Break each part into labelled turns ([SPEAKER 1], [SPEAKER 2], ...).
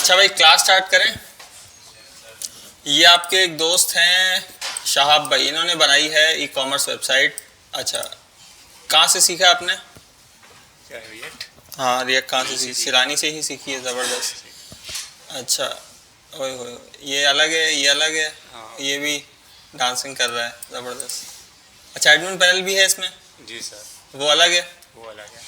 [SPEAKER 1] अच्छा भाई, class start करें। ये आपके एक दोस्त हैं शाहाब भाई, इन्होंने बनाई है ई कॉमर्स वेबसाइट। अच्छा, कहाँ से सीखा आपने?
[SPEAKER 2] क्या रिएक्ट?
[SPEAKER 1] हाँ, रिएक्ट कहाँ से सीखी?
[SPEAKER 2] सीखी।
[SPEAKER 1] सिरानी से ही सीखी है, ज़बरदस्त। अच्छा, ओए होए, ये अलग है, ये अलग है।
[SPEAKER 2] हाँ
[SPEAKER 1] ये भी डांसिंग कर रहा है, ज़बरदस्त। अच्छा, एडमिन पैनल भी है इसमें?
[SPEAKER 2] जी सर,
[SPEAKER 1] वो अलग है।
[SPEAKER 2] वो अलग है।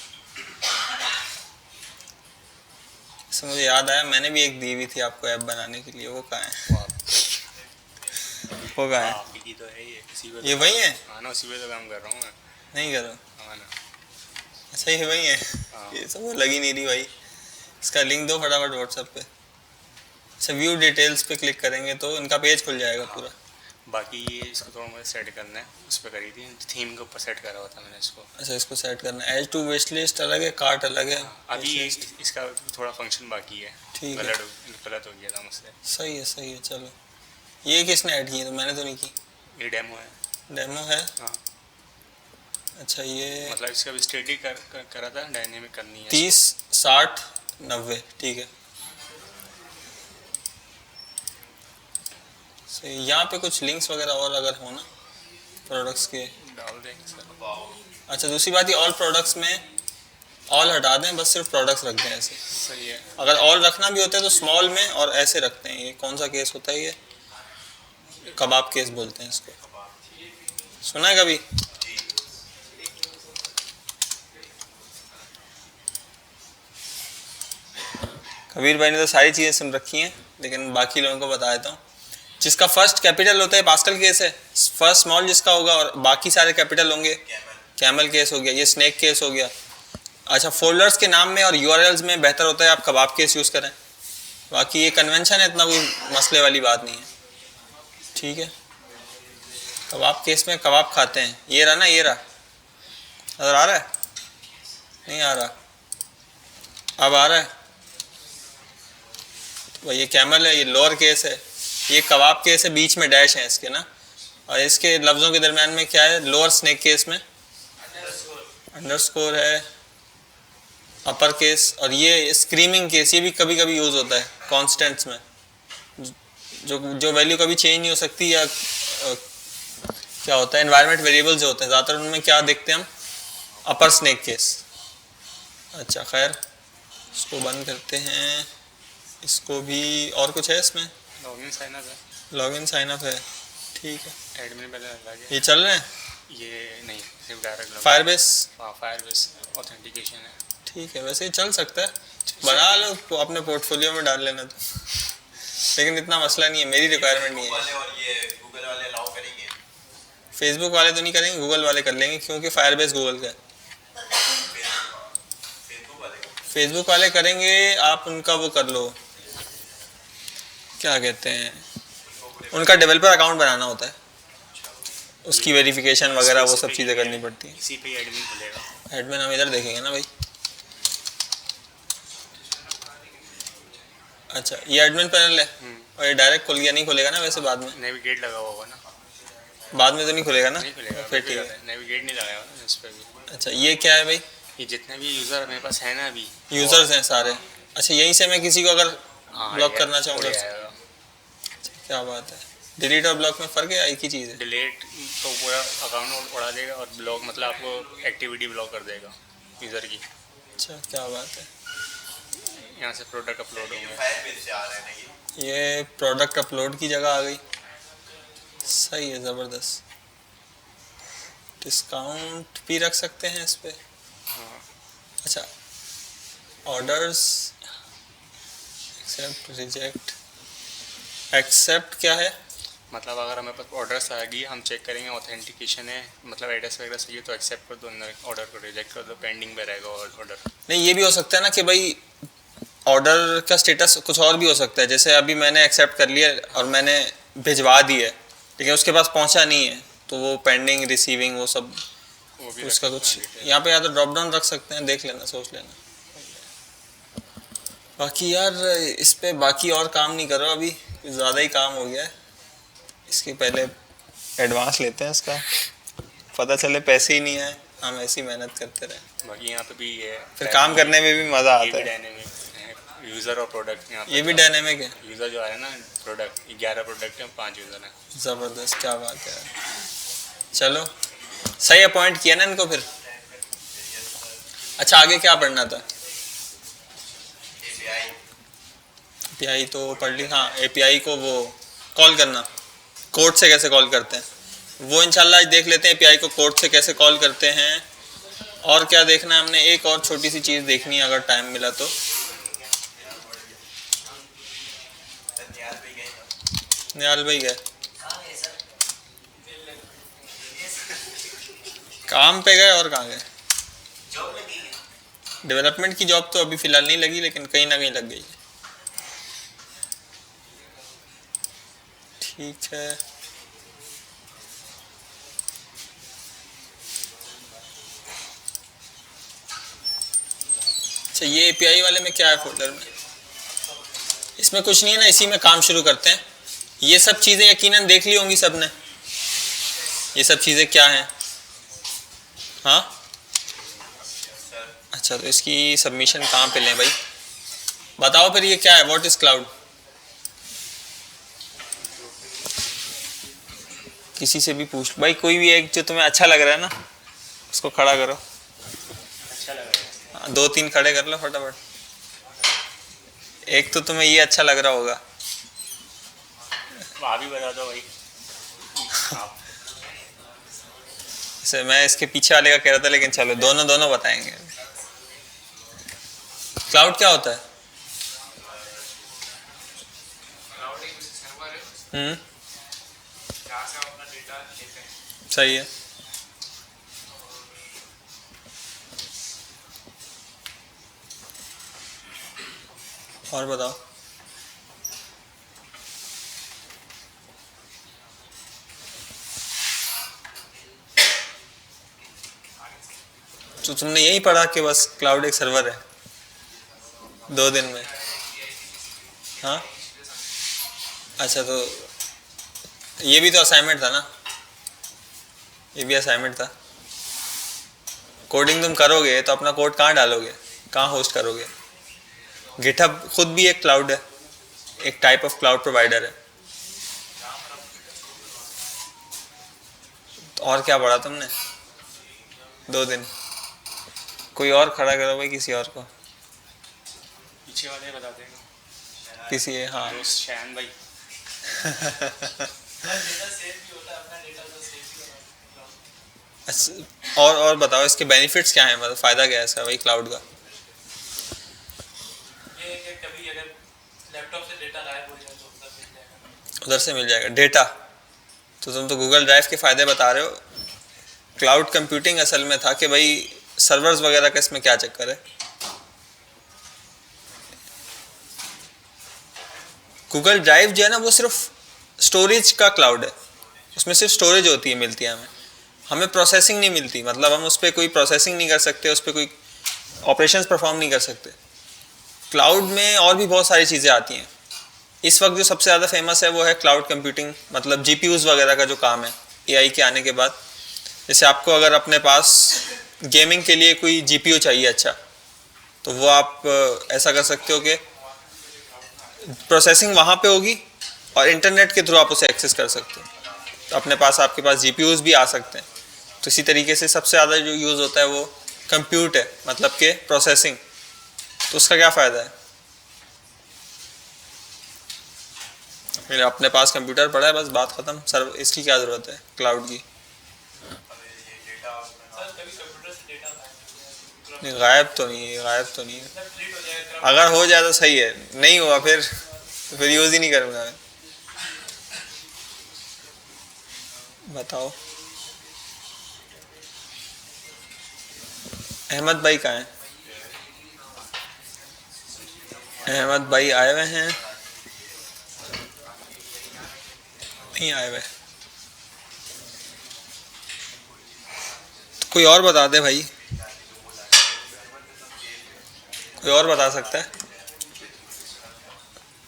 [SPEAKER 1] इससे मुझे याद आया, मैंने भी एक दी हुई थी आपको ऐप बनाने के लिए, वो कहाँ है?
[SPEAKER 2] वो आप
[SPEAKER 1] वो कहाँ है?
[SPEAKER 2] आप ही की तो है ये, इसी पे
[SPEAKER 1] ये
[SPEAKER 2] तो
[SPEAKER 1] वही है?
[SPEAKER 2] हाँ ना, उसी पे तो काम कर रहा हूँ मैं।
[SPEAKER 1] नहीं करो।
[SPEAKER 2] हाँ ना।
[SPEAKER 1] अच्छा, ये वही है।
[SPEAKER 2] हाँ
[SPEAKER 1] ये सब वो लगी नहीं रही भाई। इसका लिंक दो फटाफट व्हाट्सएप पे। अच्छा, व्यू डिटेल्स पे क्लिक करेंगे तो इनका पेज खुल जाएगा
[SPEAKER 2] हाँ।
[SPEAKER 1] पूरा।
[SPEAKER 2] बाकी ये इसको थोड़ा मुझे सेट करना है, उस पर करी थी, थीम के ऊपर सेट करा हुआ था मैंने इसको।
[SPEAKER 1] अच्छा, इसको सेट करना है। एज टू विश लिस्ट अलग है, कार्ट अलग है।
[SPEAKER 2] हाँ, अभी
[SPEAKER 1] wish list,
[SPEAKER 2] इसका थोड़ा फंक्शन बाकी है।
[SPEAKER 1] ठीक है।
[SPEAKER 2] गलत हो गया था मुझसे।
[SPEAKER 1] सही है, सही है। चलो, ये किसने ऐड की है? तो मैंने तो नहीं की।
[SPEAKER 2] ये डेमो है।
[SPEAKER 1] डेमो है।
[SPEAKER 2] हाँ,
[SPEAKER 1] अच्छा, ये
[SPEAKER 2] मतलब इसका भी स्टेटिक करा था, डायनेमिक करनी है
[SPEAKER 1] 30 60 90, ठीक है। सही। यहाँ पे कुछ लिंक्स वगैरह और अगर हो ना प्रोडक्ट्स के।
[SPEAKER 2] इसको डाल देंगे सर।
[SPEAKER 1] अच्छा, दूसरी बात, ये ऑल प्रोडक्ट्स में ऑल हटा दें, बस सिर्फ प्रोडक्ट्स रख दें ऐसे।
[SPEAKER 2] सही है।
[SPEAKER 1] अगर ऑल रखना भी होता है तो स्मॉल में और ऐसे रखते हैं। ये कौन सा केस होता है? ये कबाब केस बोलते हैं इसको। सुना है कभी? कबीर भाई ने तो सारी चीज़ें सुन रखी हैं, लेकिन बाकी लोगों को बता देता हूँ। जिसका फर्स्ट कैपिटल होता है पास्कल केस है। फर्स्ट स्मॉल जिसका होगा और बाकी सारे कैपिटल होंगे, कैमल केस हो गया, ये स्नेक केस हो गया। अच्छा, फोल्डर्स के नाम में और यूआरएल्स में बेहतर होता है आप कबाब केस यूज़ करें। बाकी ये कन्वेंशन है, इतना कोई मसले वाली बात नहीं है, ठीक है। कबाब केस में कबाब खाते हैं। ये रहा ना, ये रहा, नजर आ रहा है? नहीं आ रहा? अब आ रहा है? तो ये कैमल है, ये लोअर केस है। ये कबाब केस है, बीच में डैश है इसके ना, और इसके लफ्ज़ों के दरमियान में क्या है? लोअर स्नेक केस में अंडरस्कोर है, अपर केस। और ये स्क्रीमिंग केस, ये भी कभी कभी यूज़ होता है कॉन्स्टेंट्स में, जो वैल्यू कभी चेंज नहीं हो सकती, या क्या होता है, एनवायरनमेंट वेरिएबल्स जो होते हैं ज़्यादातर, उनमें क्या देखते हैं हम? अपर स्नेक केस। अच्छा, खैर, इसको बंद करते हैं। इसको भी और कुछ है इसमें?
[SPEAKER 2] लॉगिन साइन अप है।
[SPEAKER 1] लॉगिन साइन अप है, ठीक है।
[SPEAKER 2] एडमिन पहले अलग है।
[SPEAKER 1] ये चल रहे हैं?
[SPEAKER 2] ये नहीं, सिर्फ डायरेक्ट
[SPEAKER 1] फायरबेस,
[SPEAKER 2] हाँ, फायरबेस ऑथेंटिकेशन है।
[SPEAKER 1] ठीक है। वैसे ये चल सकता है, बना लो तो अपने पोर्टफोलियो में डाल लेना तो। लेकिन इतना मसला नहीं है, मेरी रिक्वायरमेंट नहीं है।
[SPEAKER 3] और ये गूगल वाले अलाउ करेंगे?
[SPEAKER 1] फेसबुक वाले तो नहीं करेंगे, गूगल वाले कर लेंगे, क्योंकि फायरबेस गूगल का है। फेसबुक वाले करेंगे, आप उनका वो कर लो, क्या कहते हैं, उनका डेवलपर अकाउंट बनाना होता है, उसकी वेरिफिकेशन वगैरह वो सब चीज़ें करनी पड़ती हैं।
[SPEAKER 2] इसी पे एडमिन खुलेगा।
[SPEAKER 1] एडमिन हम इधर देखेंगे ना भाई। अच्छा, ये एडमिन पैनल है, और ये डायरेक्ट खुल गया? नहीं खुलेगा ना वैसे बाद में?
[SPEAKER 2] नेविगेट लगा हुआ होगा ना?
[SPEAKER 1] बाद में तो नहीं खुलेगा ना?
[SPEAKER 2] नहीं खुलेगा,
[SPEAKER 1] फिर ठीक है।
[SPEAKER 2] नेविगेट नहीं लगाया हुआ ना इस पे भी।
[SPEAKER 1] अच्छा, ये क्या है भाई?
[SPEAKER 2] ये जितने भी यूज़र मेरे पास है ना अभी,
[SPEAKER 1] यूज़र्स हैं सारे। अच्छा, यहीं से मैं किसी को अगर
[SPEAKER 2] हाँ,
[SPEAKER 1] ब्लॉक करना चाहूँ
[SPEAKER 2] उड़
[SPEAKER 1] कर
[SPEAKER 2] जाएगा।
[SPEAKER 1] क्या बात है? डिलीट और ब्लॉक में फ़र्क है, एक ही चीज़ है?
[SPEAKER 2] डिलीट तो पूरा अकाउंट उड़ा देगा, और ब्लॉक मतलब आपको एक्टिविटी ब्लॉक कर देगा यूज़र की।
[SPEAKER 1] अच्छा, क्या बात है।
[SPEAKER 2] यहाँ से प्रोडक्ट अपलोड होंगे।
[SPEAKER 3] फायरबेस से आ रहे हैं ना
[SPEAKER 1] ये प्रोडक्ट अपलोड की जगह आ गई, सही है, ज़बरदस्त। डिस्काउंट भी रख सकते हैं इस पर।
[SPEAKER 2] हाँ,
[SPEAKER 1] अच्छा, ऑर्डर्स, एक्सेप्ट, रिजेक्ट। एक्सेप्ट क्या है?
[SPEAKER 2] मतलब अगर हमें पास ऑर्डर्स आ गई, हम चेक करेंगे ऑथेंटिकेशन है, मतलब एड्रेस वगैरह सही है तो एक्सेप्ट कर दो, ऑर्डर को रिजेक्ट कर दो, पेंडिंग पे रहेगा ऑर्डर।
[SPEAKER 1] नहीं, ये भी हो सकता है ना कि भाई ऑर्डर का स्टेटस कुछ और भी हो सकता है। जैसे अभी मैंने एक्सेप्ट कर लिया और मैंने भिजवा दी है, लेकिन उसके पास पहुंचा नहीं है, तो वो पेंडिंग, रिसीविंग, वो सब
[SPEAKER 2] वो भी
[SPEAKER 1] उसका
[SPEAKER 2] रख
[SPEAKER 1] कुछ
[SPEAKER 2] सकते हैं
[SPEAKER 1] यहाँ पे या तो ड्रॉप डाउन रख सकते हैं, देख लेना, सोच लेना। बाकी यार इस पे बाकी और काम नहीं करो अभी, ज़्यादा ही काम हो गया है। इसकी पहले एडवांस लेते हैं इसका, पता चले पैसे ही नहीं आए, हम ऐसी मेहनत करते रहे।
[SPEAKER 2] बाकी यहाँ पे भी ये
[SPEAKER 1] फिर काम करने में भी मज़ा आता है।
[SPEAKER 2] डायनेमिक यूज़र और प्रोडक्ट यहाँ
[SPEAKER 1] ये भी डायनेमिक है।
[SPEAKER 2] यूज़र जो है ना प्रोडक्ट 11 प्रोडक्ट है 5 यूज़र हैं।
[SPEAKER 1] ज़बरदस्त, क्या बात है। चलो सही अपॉइंट किया ना इनको फिर। अच्छा आगे क्या पढ़ना था?
[SPEAKER 3] एपीआई
[SPEAKER 1] एपीआई तो पढ़ ली। हाँ एपीआई को वो कॉल करना, कोड से कैसे कॉल करते हैं वो इंशाल्लाह आज देख लेते हैं। एपीआई को कोड से कैसे कॉल करते हैं। और क्या देखना है हमने, एक और छोटी सी चीज़ देखनी है अगर टाइम मिला तो। निहाल भाई गए काम पे गए और कहाँ गए? डेवलपमेंट की जॉब तो अभी फ़िलहाल नहीं लगी, लेकिन कहीं ना कहीं लग गई। ठीक है। अच्छा ये एपीआई वाले में क्या है फोल्डर में? इसमें कुछ नहीं है ना, इसी में काम शुरू करते हैं। ये सब चीज़ें यकीनन देख ली होंगी सबने। ये सब चीज़ें क्या हैं? हाँ अच्छा, तो इसकी सबमिशन कहाँ पे लें भाई? बताओ फिर ये क्या है? What is cloud? किसी से भी पूछ भाई, कोई भी एक जो तुम्हें अच्छा लग रहा है ना उसको खड़ा करो।
[SPEAKER 2] अच्छा लग रहा है।
[SPEAKER 1] 2-3 खड़े कर लो फटाफट। एक तो तुम्हें ये अच्छा लग रहा होगा।
[SPEAKER 2] आप ही बता दो भाई। आप
[SPEAKER 1] जैसे मैं इसके पीछे वाले का कह रहा था, लेकिन चलो दोनों दोनों बताएंगे। क्लाउड क्या होता है?
[SPEAKER 4] क्लाउड एक सर्वर है जहाँ से हम अपना डेटा लेते हैं।
[SPEAKER 1] सही है। और बताओ। तो तुमने यही पढ़ा कि बस क्लाउड एक सर्वर है 2 दिन में? हाँ अच्छा, तो ये भी तो असाइनमेंट था ना? ये भी असाइनमेंट था। कोडिंग तुम करोगे तो अपना कोड कहाँ डालोगे, कहाँ होस्ट करोगे? गिटहब खुद भी एक क्लाउड है, एक टाइप ऑफ क्लाउड प्रोवाइडर है। तो और क्या पढ़ा तुमने 2 दिन? कोई और खड़ा करो भाई, किसी और को।
[SPEAKER 2] पीछे वाले बता देगा।
[SPEAKER 1] किसी हाँ
[SPEAKER 2] दोस्त शैन भाई।
[SPEAKER 1] अच्छा, और बताओ इसके बेनिफिट्स क्या हैं, मतलब फ़ायदा क्या है इसका भाई क्लाउड का?
[SPEAKER 4] ये है कि कभी अगर लैपटॉप से डेटा गायब हो जाए तो उधर मिल जाएगा।
[SPEAKER 1] उधर से मिल जाएगा डेटा? तो तुम तो गूगल ड्राइव के फ़ायदे बता रहे हो। क्लाउड कंप्यूटिंग असल में था कि भाई सर्वर्स वगैरह का इसमें क्या चक्कर है? गूगल ड्राइव जो है ना वो सिर्फ स्टोरेज का क्लाउड है। उसमें सिर्फ स्टोरेज होती है, मिलती है हमें प्रोसेसिंग नहीं मिलती। मतलब हम उस पर कोई प्रोसेसिंग नहीं कर सकते, उस पर कोई ऑपरेशंस परफॉर्म नहीं कर सकते। क्लाउड में और भी बहुत सारी चीज़ें आती हैं। इस वक्त जो सबसे ज़्यादा फेमस है वो है क्लाउड कंप्यूटिंग, मतलब जीपीयूज़ वगैरह का जो काम है एआई के आने के बाद। जैसे आपको अगर अपने पास गेमिंग के लिए कोई जीपीयू चाहिए अच्छा, तो वो आप ऐसा कर सकते हो कि प्रोसेसिंग वहाँ पे होगी और इंटरनेट के थ्रू आप उसे एक्सेस कर सकते हो। तो अपने पास आपके पास जीपीयूज़ भी आ सकते हैं। तो इसी तरीके से सबसे ज़्यादा जो यूज़ होता है वो कंप्यूट है, मतलब कि प्रोसेसिंग। तो उसका क्या फ़ायदा है? मेरे अपने पास कंप्यूटर पड़ा है, बस बात ख़त्म। सर इसकी क्या ज़रूरत है क्लाउड की?
[SPEAKER 4] सर कभी कंप्यूटर से डेटा गायब
[SPEAKER 1] नहीं गायब तो नहीं है, गायब तो नहीं है।
[SPEAKER 4] डिलीट हो जाएगा।
[SPEAKER 1] अगर हो जाए तो सही है, नहीं हुआ फिर यूज़ ही नहीं करूँगा मैं। बताओ अहमद भाई कहाँ हैं? अहमद भाई आए हुए हैं? नहीं आए हुए। तो कोई और बता दे भाई, कोई और बता सकता है?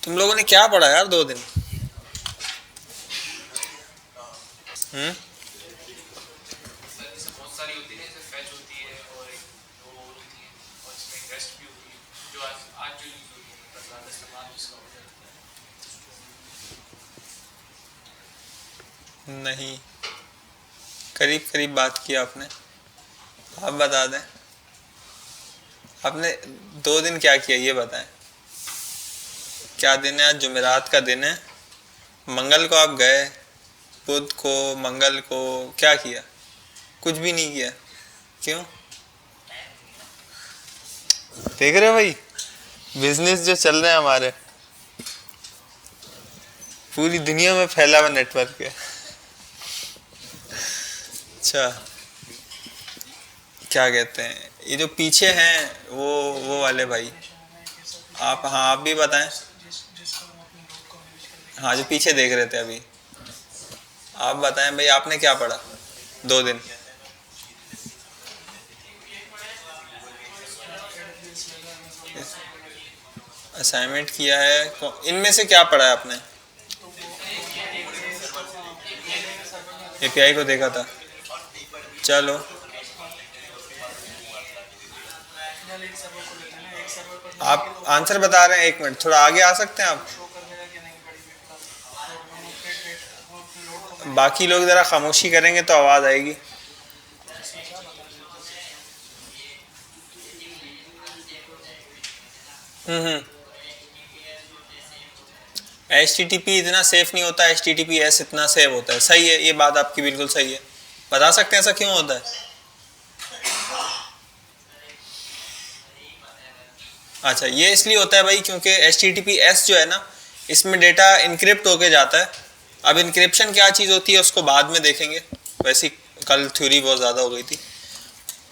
[SPEAKER 1] तुम लोगों ने क्या पढ़ा यार 2 दिन?
[SPEAKER 4] बहुत सारी होती है, जैसे फैच होती है और एक वो होती है और इसमें रेस्ट भी होती है जो आज जो यूज होती है।
[SPEAKER 1] नहीं, करीब करीब बात की आपने। आप बता दें, आपने 2 दिन क्या किया ये बताएं। क्या दिन है आज? जुमेरात का दिन है। मंगल को आप गए, बुध को, मंगल को क्या किया? कुछ भी नहीं किया। क्यों? देख रहे हो भाई बिजनेस जो चल रहे हैं हमारे, पूरी दुनिया में फैला हुआ नेटवर्क है। अच्छा, क्या कहते हैं ये जो पीछे हैं वो वाले भाई, आप, हाँ आप भी बताएं। हाँ जो पीछे देख रहे थे अभी, आप बताएं भाई आपने क्या पढ़ा 2 दिन? असाइनमेंट किया है। इनमें से क्या पढ़ा है आपने? एपीआई को देखा था। चलो आप आंसर बता रहे हैं, 1 मिनट थोड़ा आगे आ सकते हैं आप? बाकी लोग ज़रा खामोशी करेंगे तो आवाज़ आएगी। HTTP इतना सेफ नहीं होता, HTTPS इतना सेफ होता है। सही है, ये बात आपकी बिल्कुल सही है। बता सकते हैं ऐसा क्यों होता है? अच्छा, ये इसलिए होता है भाई क्योंकि HTTPS जो है ना, इसमें डेटा इनक्रिप्ट होके जाता है। अब इनक्रिप्शन क्या चीज़ होती है उसको बाद में देखेंगे, वैसे कल थ्योरी बहुत ज़्यादा हो गई थी।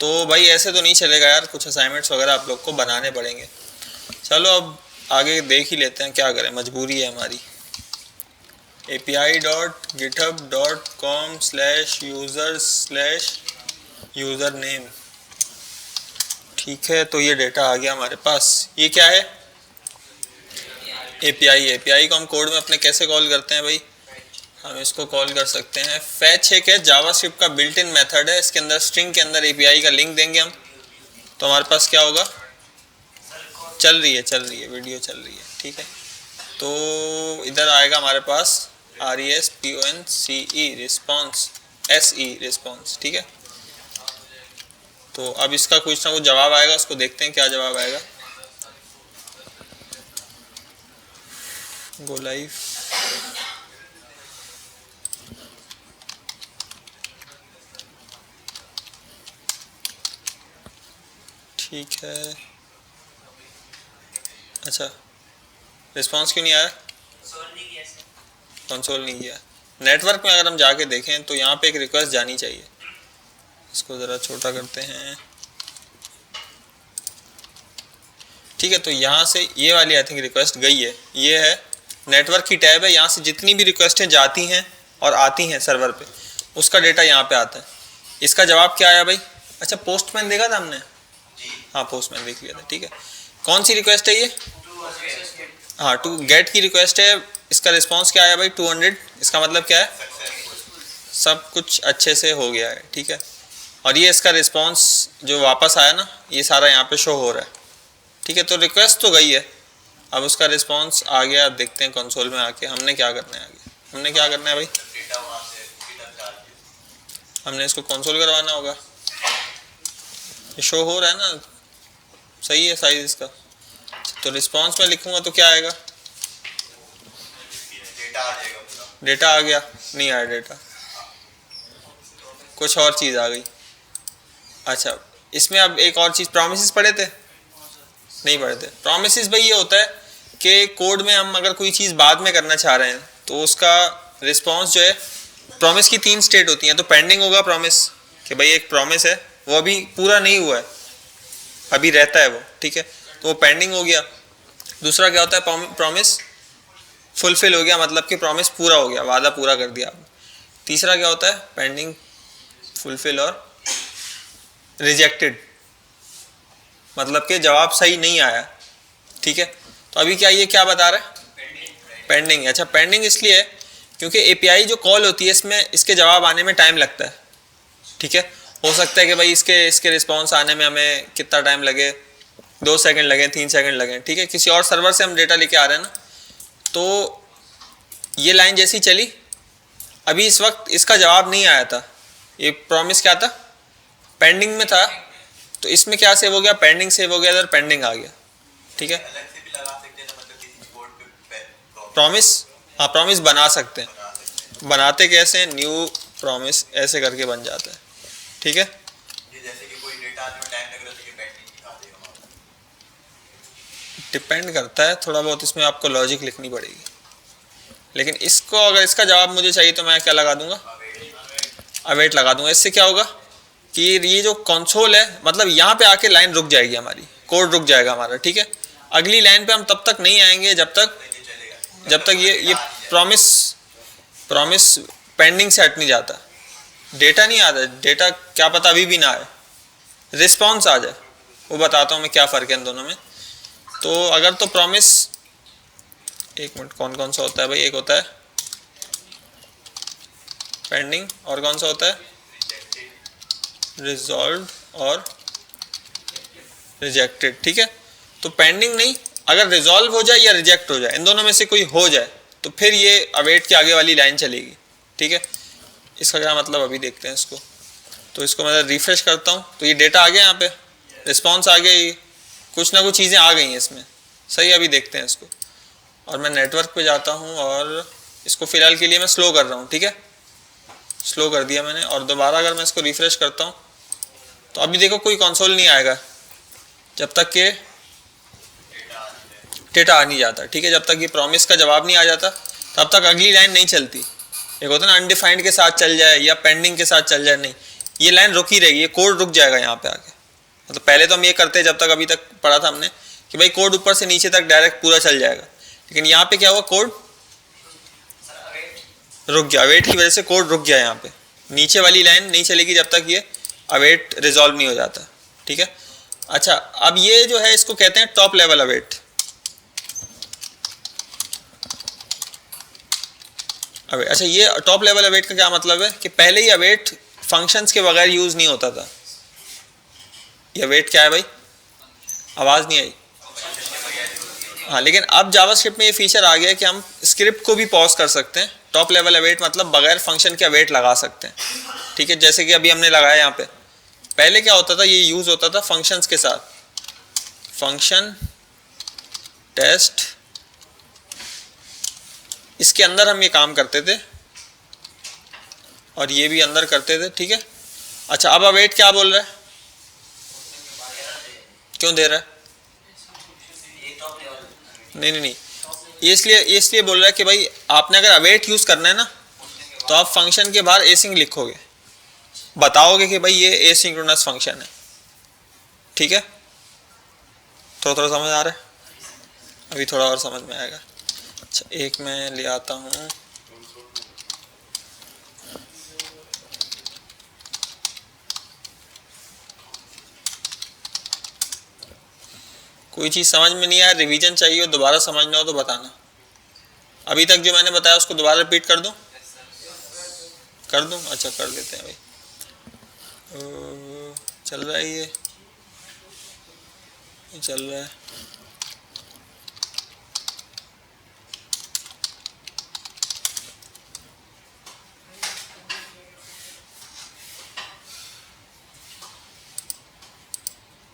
[SPEAKER 1] तो भाई ऐसे तो नहीं चलेगा यार, कुछ असाइनमेंट्स वगैरह आप लोग को बनाने पड़ेंगे। चलो अब आगे देख ही लेते हैं, क्या करें, मजबूरी है हमारी। api.github.com/user/username, ठीक है। तो ये डेटा आ गया हमारे पास। ये क्या है? एपीआई को हम कोड में अपने कैसे कॉल करते हैं भाई? हम इसको कॉल कर सकते हैं फैच एक है, जावास्क्रिप्ट का बिल्ट इन मेथड है। इसके अंदर स्ट्रिंग के अंदर एपीआई का लिंक देंगे हम, तो हमारे पास क्या होगा? चल रही है वीडियो चल रही है, ठीक है। तो इधर आएगा हमारे पास RESPONCE रिस्पॉन्स, SE रिस्पॉन्स, ठीक है। तो अब इसका कुछ ना कुछ जवाब आएगा, उसको देखते हैं क्या जवाब आएगा। Go live. ठीक है, अच्छा रिस्पांस क्यों नहीं आया? कंसोल नहीं किया। नेटवर्क में अगर हम जाके देखें तो यहाँ पे एक रिक्वेस्ट जानी चाहिए। इसको ज़रा छोटा करते हैं, ठीक है। तो यहाँ से ये वाली आई थिंक रिक्वेस्ट गई है। ये है नेटवर्क की टैब है, यहाँ से जितनी भी रिक्वेस्टें जाती हैं और आती हैं सर्वर पे, उसका डेटा यहाँ पे आता है। इसका जवाब क्या आया भाई? अच्छा, पोस्टमैन देखा था हमने, हाँ पोस्टमैन देख लिया था, ठीक है। कौन सी रिक्वेस्ट है ये? हाँ, टू गेट की रिक्वेस्ट है। इसका रिस्पांस क्या आया भाई? 200। इसका मतलब क्या है? सब कुछ अच्छे से हो गया है, ठीक है। और ये इसका रिस्पांस जो वापस आया ना, ये सारा यहाँ पे शो हो रहा है, ठीक है। तो रिक्वेस्ट तो गई है, अब उसका रिस्पांस आ गया। अब देखते हैं कंसोल में आके हमने क्या करना है। आगे हमने क्या करना है भाई? हमने इसको कंसोल करवाना होगा। ये शो हो रहा है ना, सही है साइज इसका। तो रिस्पांस में लिखूंगा तो क्या आएगा? डेटा आ गया? नहीं आया डेटा, कुछ और चीज़ आ गई। अच्छा, इसमें अब एक और चीज़, प्रॉमिसेस पढ़े थे? नहीं पढ़े थे। प्रॉमिसेस भाई ये होता है कि कोड में हम अगर कोई चीज़ बाद में करना चाह रहे हैं तो उसका रिस्पांस जो है, प्रॉमिस की 3 स्टेट होती हैं। तो पेंडिंग होगा प्रॉमिस, कि भाई एक प्रॉमिस है वो अभी पूरा नहीं हुआ है, अभी रहता है वो, ठीक है, तो वो पेंडिंग हो गया। दूसरा क्या होता है? प्रॉमिस फुलफिल हो गया, मतलब कि प्रॉमिस पूरा हो गया, वादा पूरा कर दिया आपने। तीसरा क्या होता है? पेंडिंग, फुलफिल और रिजेक्टेड, मतलब कि जवाब सही नहीं आया, ठीक है। तो अभी क्या ये क्या बता रहा है? पेंडिंग। अच्छा, पेंडिंग इसलिए है क्योंकि एपीआई जो कॉल होती है इसमें इसके जवाब आने में टाइम लगता है, ठीक है। हो सकता है कि भाई इसके रिस्पॉन्स आने में हमें कितना टाइम लगे, 2 सेकंड लगे, 3 सेकंड लगे, ठीक है, किसी और सर्वर से हम डेटा लेके आ रहे हैं ना, तो ये लाइन जैसी चली, अभी इस वक्त इसका जवाब नहीं आया था, ये प्रॉमिस क्या था, पेंडिंग में था, तो इसमें क्या सेव हो गया, पेंडिंग सेव हो गया, इधर पेंडिंग आ गया, ठीक है।
[SPEAKER 3] अलग से भी लगा सकते हैं ना, मतलब किसी कोड पे
[SPEAKER 1] प्रॉमिस, हाँ प्रॉमिस बना सकते हैं,
[SPEAKER 3] बना सकते हैं।
[SPEAKER 1] बनाते कैसे, न्यू प्रॉमिस ऐसे करके बन जाता है, ठीक है।
[SPEAKER 3] ये जैसे कि कोई डेटा आने में टाइम लग रहा है तो ये पेंडिंग दिखा देगा वहाँ पर।
[SPEAKER 1] डिपेंड करता है थोड़ा बहुत, इसमें आपको लॉजिक लिखनी पड़ेगी, लेकिन इसको अगर इसका जवाब मुझे चाहिए तो मैं क्या लगा दूंगा, अवेट लगा दूंगा। इससे क्या होगा कि ये जो कंसोल है, मतलब यहाँ पे आके लाइन रुक जाएगी हमारी, कोड रुक जाएगा हमारा, ठीक है। अगली लाइन पे हम तब तक नहीं आएंगे जब तक ये प्रॉमिस पेंडिंग से हट नहीं जाता, डेटा नहीं आता, डेटा क्या पता अभी भी ना आए, रिस्पॉन्स आ जाए, वो बताता हूँ मैं क्या फ़र्क है इन दोनों में। तो अगर तो प्रॉमिस, एक मिनट, कौन कौन सा होता है भाई, एक होता है पेंडिंग और कौन सा होता है रिजॉल्व और रिजेक्टेड, ठीक है। तो पेंडिंग नहीं, अगर रिजॉल्व हो जाए या रिजेक्ट हो जाए, इन दोनों में से कोई हो जाए तो फिर ये अवेट के आगे वाली लाइन चलेगी, ठीक है। इसका क्या मतलब अभी देखते हैं इसको, तो इसको मैं रिफ्रेश करता हूँ तो ये डेटा आ गया, यहाँ पे रिस्पॉन्स आ गया, कुछ ना कुछ चीज़ें आ गई हैं इसमें, सही। अभी देखते हैं इसको, और मैं नेटवर्क पे जाता हूँ और इसको फ़िलहाल के लिए मैं स्लो कर रहा हूँ, ठीक है, स्लो कर दिया मैंने। और दोबारा अगर मैं इसको रिफ्रेश करता हूँ तो अभी देखो कोई कंसोल नहीं आएगा जब तक के डेटा आ नहीं जाता, ठीक है। जब तक ये प्रॉमिस का जवाब नहीं आ जाता तब तक अगली लाइन नहीं चलती। एक होता है ना अनडिफाइंड के साथ चल जाए या पेंडिंग के साथ चल जाए, नहीं, ये लाइन रुकी रहेगी, ये कोड रुक जाएगा यहाँ पे आके। मतलब पहले तो हम ये करते जब तक अभी तक पढ़ा था हमने कि भाई कोड ऊपर से नीचे तक डायरेक्ट पूरा चल जाएगा, लेकिन यहाँ पे क्या हुआ, कोड रुक गया, अवेट की वजह से कोड रुक गया, यहाँ पे नीचे वाली लाइन नहीं चलेगी जब तक ये अवेट रिजॉल्व नहीं हो जाता, ठीक है। अच्छा, अब ये जो है इसको कहते हैं टॉप लेवल अवेट। अवेट, अच्छा, ये टॉप लेवल अवेट का क्या मतलब है कि पहले ही अवेट फंक्शंस के बगैर यूज नहीं होता था। ये अवेट क्या है भाई, आवाज़ नहीं आई, हाँ, लेकिन अब जावास्क्रिप्ट में ये फीचर आ गया है कि हम स्क्रिप्ट को भी पॉज कर सकते हैं। टॉप लेवल अवेट मतलब बगैर फंक्शन के अवेट लगा सकते हैं, ठीक है, जैसे कि अभी हमने लगाया यहाँ पे। पहले क्या होता था, ये यूज़ होता था फंक्शंस के साथ, फंक्शन टेस्ट, इसके अंदर हम ये काम करते थे और ये भी अंदर करते थे, ठीक है। अच्छा, अब अवेट क्या बोल रहा है, क्यों दे रहा है, नहीं, ये इसलिए बोल रहा है कि भाई आपने अगर अवेट यूज़ करना है ना तो आप फंक्शन के बाहर एसिंक लिखोगे, बताओगे कि भाई ये एसिंक्रोनस फंक्शन है, ठीक है। थोड़ा समझ आ रहा है, अभी थोड़ा और समझ में आएगा। अच्छा, एक मैं ले आता हूँ, कोई चीज़ समझ में नहीं आया, रिवीजन चाहिए हो, दोबारा समझना हो तो बताना। अभी तक जो मैंने बताया उसको दोबारा रिपीट कर दूं, अच्छा कर देते हैं भाई। चल रहा है, ये चल रहा है,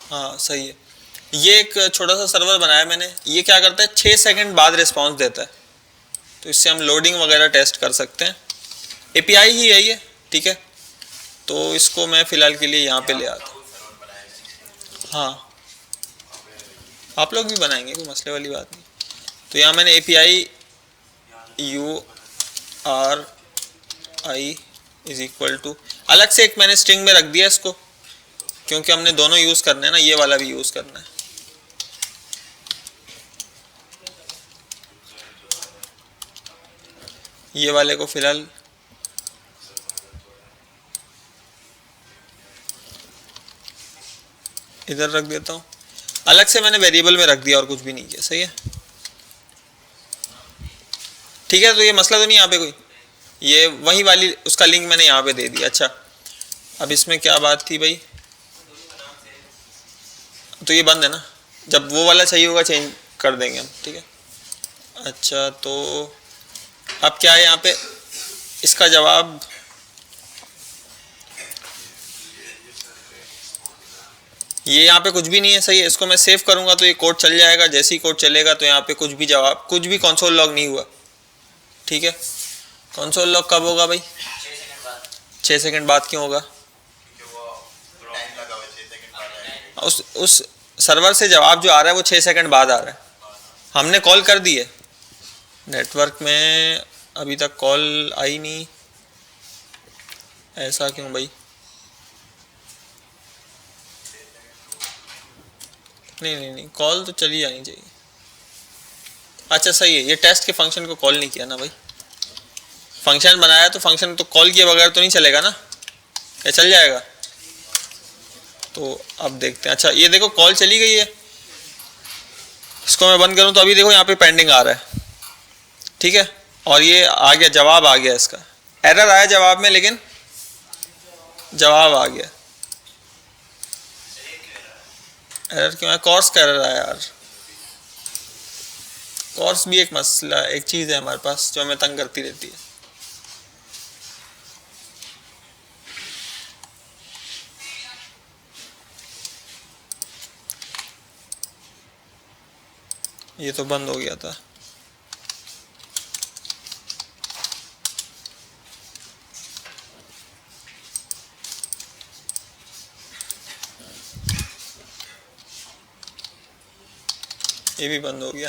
[SPEAKER 1] हाँ सही है। ये एक छोटा सा सर्वर बनाया मैंने, ये क्या करता है 6 सेकंड बाद रिस्पांस देता है, तो इससे हम लोडिंग वगैरह टेस्ट कर सकते हैं। एपीआई ही है ये, ठीक है। तो इसको मैं फ़िलहाल के लिए यहाँ पे ले आता हूँ, हाँ आप लोग भी बनाएंगे, कोई मसले वाली बात नहीं। तो यहाँ मैंने API URI is equal to, अलग से एक मैंने स्ट्रिंग में रख दिया इसको, क्योंकि हमने दोनों यूज़ करना है ना, ये वाला भी यूज़ करना है। ये वाले को फिलहाल इधर रख देता हूँ, अलग से मैंने वेरिएबल में रख दिया और कुछ भी नहीं किया, सही है, ठीक है। तो ये मसला तो नहीं यहाँ पे कोई, ये वही वाली उसका लिंक मैंने यहाँ पे दे दिया। अच्छा, अब इसमें क्या बात थी भाई, तो ये बंद है ना, जब वो वाला चाहिए होगा चेंज कर देंगे हम, ठीक है। अच्छा तो अब क्या है यहाँ पे इसका जवाब, ये यहाँ पे कुछ भी नहीं है, सही है। इसको मैं सेव करूँगा तो ये कोड चल जाएगा, जैसे ही कोड चलेगा तो यहाँ पे कुछ भी जवाब, कुछ भी कंसोल लॉग नहीं हुआ, ठीक है। कंसोल लॉग कब होगा भाई? 6 सेकंड बाद क्यों होगा?
[SPEAKER 3] टाइम लगा हुआ 6 सेकंड बाद आएगा।
[SPEAKER 1] उस सर्वर से जवाब जो आ रहा है वो 6 सेकंड बाद आ रहा है। हमने कॉल कर दी है, नेटवर्क में अभी तक कॉल आई नहीं, ऐसा क्यों भाई? नहीं, कॉल तो चली जानी चाहिए। अच्छा सही है, ये टेस्ट के फंक्शन को कॉल नहीं किया ना भाई। फंक्शन बनाया तो फंक्शन तो कॉल किए बगैर तो नहीं चलेगा ना, क्या चल जाएगा? तो अब देखते हैं। अच्छा ये देखो कॉल चली गई है, इसको मैं बंद करूं तो अभी देखो यहाँ पे पेंडिंग आ रहा है, ठीक है। और ये आ गया, जवाब आ गया, इसका एरर आया जवाब में लेकिन जवाब आ गया। एरर क्यों है? कोर्स का एरर आया यार। कोर्स भी एक मसला, एक चीज़ है हमारे पास जो हमें तंग करती रहती है। ये तो बंद हो गया था। ये भी बंद हो गया।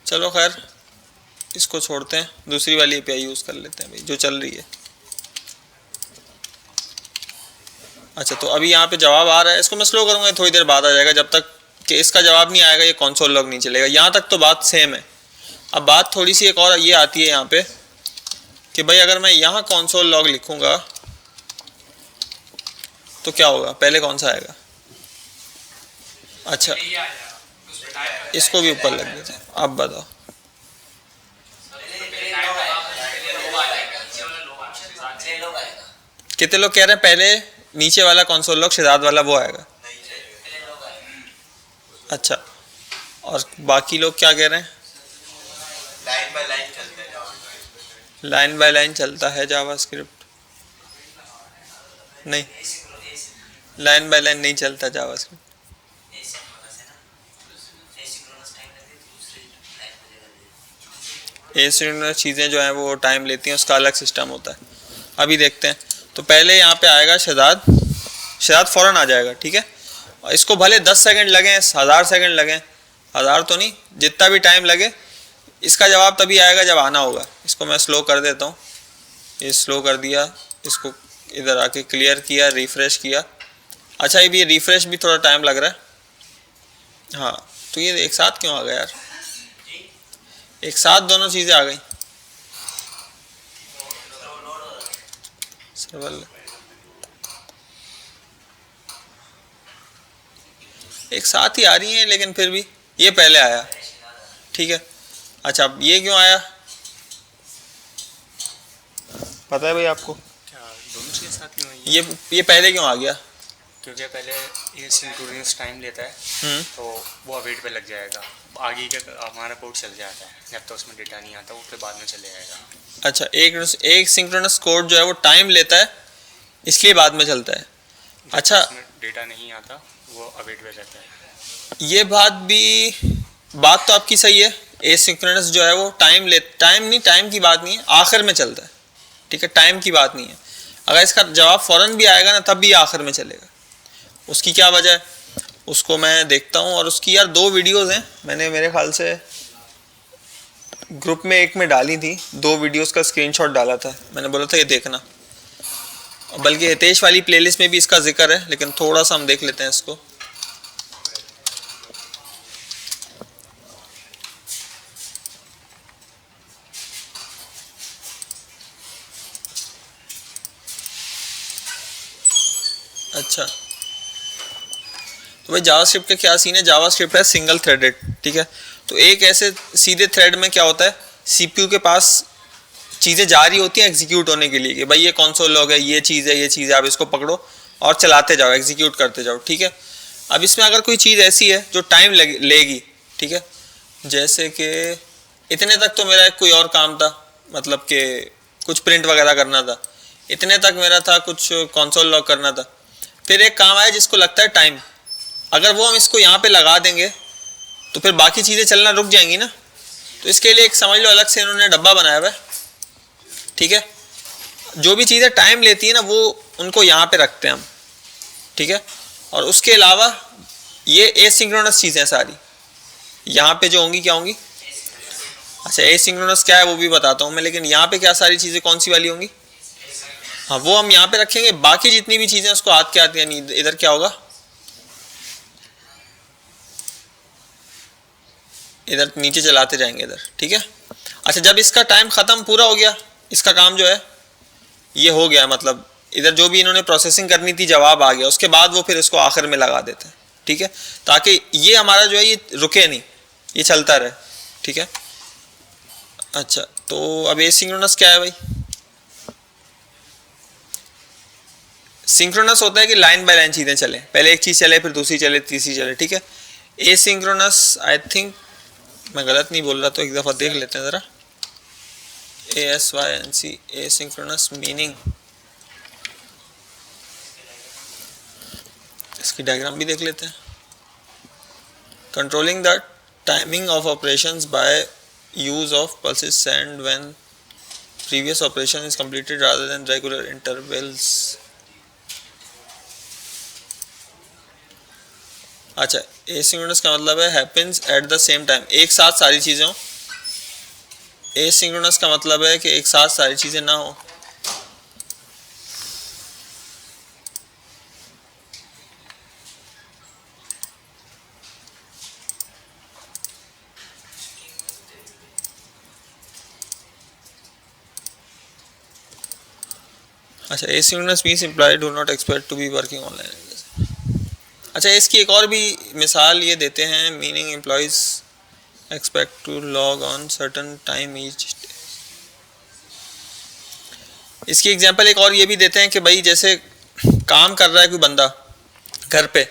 [SPEAKER 1] चलो खैर इसको छोड़ते हैं, दूसरी वाली एपीआई यूज़ कर लेते हैं भाई जो चल रही है। अच्छा तो अभी यहाँ पे जवाब आ रहा है, इसको मैं स्लो करूँगा, थोड़ी देर बाद आ जाएगा। जब तक कि इसका जवाब नहीं आएगा ये कंसोल लॉग नहीं चलेगा। यहाँ तक तो बात सेम है। अब बात थोड़ी सी एक और ये आती है यहाँ पे कि भाई अगर मैं यहाँ कंसोल लॉग लिखूँगा तो क्या होगा? पहले कौन सा आएगा? अच्छा
[SPEAKER 4] ये आ जाएगा उसमें टाइम
[SPEAKER 1] इसको भी ऊपर लग देते हैं। अब बताओ कितने लोग कह रहे हैं पहले नीचे वाला कंसोल लॉग शहजाद वाला वो आएगा? अच्छा और बाकी लोग क्या कह रहे हैं?
[SPEAKER 3] लाइन बाय लाइन चलते हैं जावा।
[SPEAKER 1] लाइन बाय लाइन चलता है जावास्क्रिप्ट? नहीं, लाइन बाय लाइन नहीं चलता जावास्क्रिप्ट। एसिंक्रोनस चीज़ें जो हैं वो टाइम लेती हैं, उसका अलग सिस्टम होता है। अभी देखते हैं। तो पहले यहाँ पे आएगा शहजाद, शहजाद फ़ौरन आ जाएगा, ठीक है। और इसको भले 10 सेकंड लगें, 1000 सेकंड लगें, 1000 तो नहीं, जितना भी टाइम लगे, इसका जवाब तभी आएगा जब आना होगा। इसको मैं स्लो कर देता हूँ, ये स्लो कर दिया, इसको इधर आके क्लियर किया, रिफ़्रेश किया। अच्छा ये भी रिफ़्रेश भी थोड़ा टाइम लग रहा है। हाँ तो ये एक साथ क्यों आ गया यार? एक साथ दोनों चीज़ें आ गई। सर्वर एक साथ ही आ रही हैं लेकिन फिर भी ये पहले आया, ठीक है। अच्छा अब ये क्यों आया पता है भाई आपको?
[SPEAKER 2] क्या दोनों चीज़ें साथ ही हुई?
[SPEAKER 1] ये पहले क्यों आ गया?
[SPEAKER 2] क्योंकि पहले ये सिंक्रोनस टाइम लेता है तो वो अवेट पे लग जाएगा, आगे का हमारा कोड चल जाता है, जब तक उसमें डेटा नहीं आता वो फिर बाद में चले जाएगा।
[SPEAKER 1] अच्छा एक सिंक्रोनस कोड जो है वो टाइम लेता है इसलिए बाद में चलता है। अच्छा
[SPEAKER 2] उसमें डेटा नहीं आता वो अवेट पे रहता है।
[SPEAKER 1] ये बात तो आपकी सही है। एसिंक्रोनस जो है वो टाइम की बात नहीं है, आखिर में चलता है, ठीक है। टाइम की बात नहीं है। अगर इसका जवाब फ़ौरन भी आएगा ना तब भी आखिर में चलेगा। उसकी क्या वजह है उसको मैं देखता हूँ। और उसकी यार 2 वीडियोज़ हैं, मैंने मेरे ख्याल से ग्रुप में एक में डाली थी, 2 वीडियोज़ का स्क्रीनशॉट डाला था, मैंने बोला था ये देखना। बल्कि हितेश वाली प्लेलिस्ट में भी इसका जिक्र है, लेकिन थोड़ा सा हम देख लेते हैं इसको। अच्छा तो भाई जावास्क्रिप्ट का क्या सीन है? जावास्क्रिप्ट है सिंगल थ्रेडेड, ठीक है। तो एक ऐसे सीधे थ्रेड में क्या होता है, सीपीयू के पास चीज़ें जा रही होती हैं एग्जीक्यूट होने के लिए कि भाई ये कंसोल लॉग है, ये चीज़ है, आप इसको पकड़ो और चलाते जाओ, एग्जीक्यूट करते जाओ, ठीक है। अब इसमें अगर कोई चीज़ ऐसी है जो टाइम लेगी, ठीक है, जैसे कि इतने तक तो मेरा कोई और काम था, मतलब कि कुछ प्रिंट वगैरह करना था, इतने तक मेरा था कुछ कंसोल लॉग करना था, फिर एक काम आया जिसको लगता है टाइम, अगर वो हम इसको यहाँ पे लगा देंगे तो फिर बाकी चीज़ें चलना रुक जाएंगी ना। तो इसके लिए एक समझ लो अलग से इन्होंने डब्बा बनाया हुआ है, ठीक है। जो भी चीज़ें टाइम लेती है ना वो उनको यहाँ पे रखते हैं हम, ठीक है। और उसके अलावा ये एसिंक्रोनस चीज़ें सारी यहाँ पे जो होंगी क्या होंगी, अच्छा एसिंक्रोनस क्या है वो भी बताता हूँ मैं, लेकिन यहाँ पे क्या सारी चीज़ें कौन सी वाली होंगी, हाँ वो हम यहाँ पे रखेंगे। बाकी जितनी भी चीज़ें उसको हाथ के आती हैं, इधर क्या होगा, इधर नीचे चलाते जाएंगे इधर, ठीक है। अच्छा जब इसका टाइम ख़त्म पूरा हो गया, इसका काम जो है ये हो गया, मतलब इधर जो भी इन्होंने प्रोसेसिंग करनी थी जवाब आ गया, उसके बाद वो फिर इसको आखिर में लगा देते हैं, ठीक है, ताकि ये हमारा जो है ये रुके नहीं, ये चलता रहे, ठीक है। अच्छा तो अब एसिंक्रोनस क्या है भाई, सिंक्रोनस होता है कि लाइन बाय लाइन चीज़ें चले, पहले एक चीज़ चले फिर दूसरी चले तीसरी चले, ठीक है। एसिंक्रोनस आई थिंक मैं गलत नहीं बोल रहा तो एक दफ़ा देख लेते हैं ज़रा, ASYNC एसिंक्रोनस मीनिंग, इसकी डायग्राम भी देख लेते हैं। Controlling the timing of operations by use of pulses send when previous operation is completed rather than regular intervals. अच्छा एसिंक्रोनस का मतलब है happens at the same time, एक साथ सारी चीज़ें हो। एसिंक्रोनस का मतलब है कि एक साथ सारी चीज़ें ना हो। अच्छा asynchronous means imply do not expect to be working online. अच्छा इसकी एक और भी मिसाल ये देते हैं, meaning employees expect to log on certain time each day. इसकी एग्जांपल एक और ये भी देते हैं कि भाई जैसे काम कर रहा है कोई बंदा घर पे,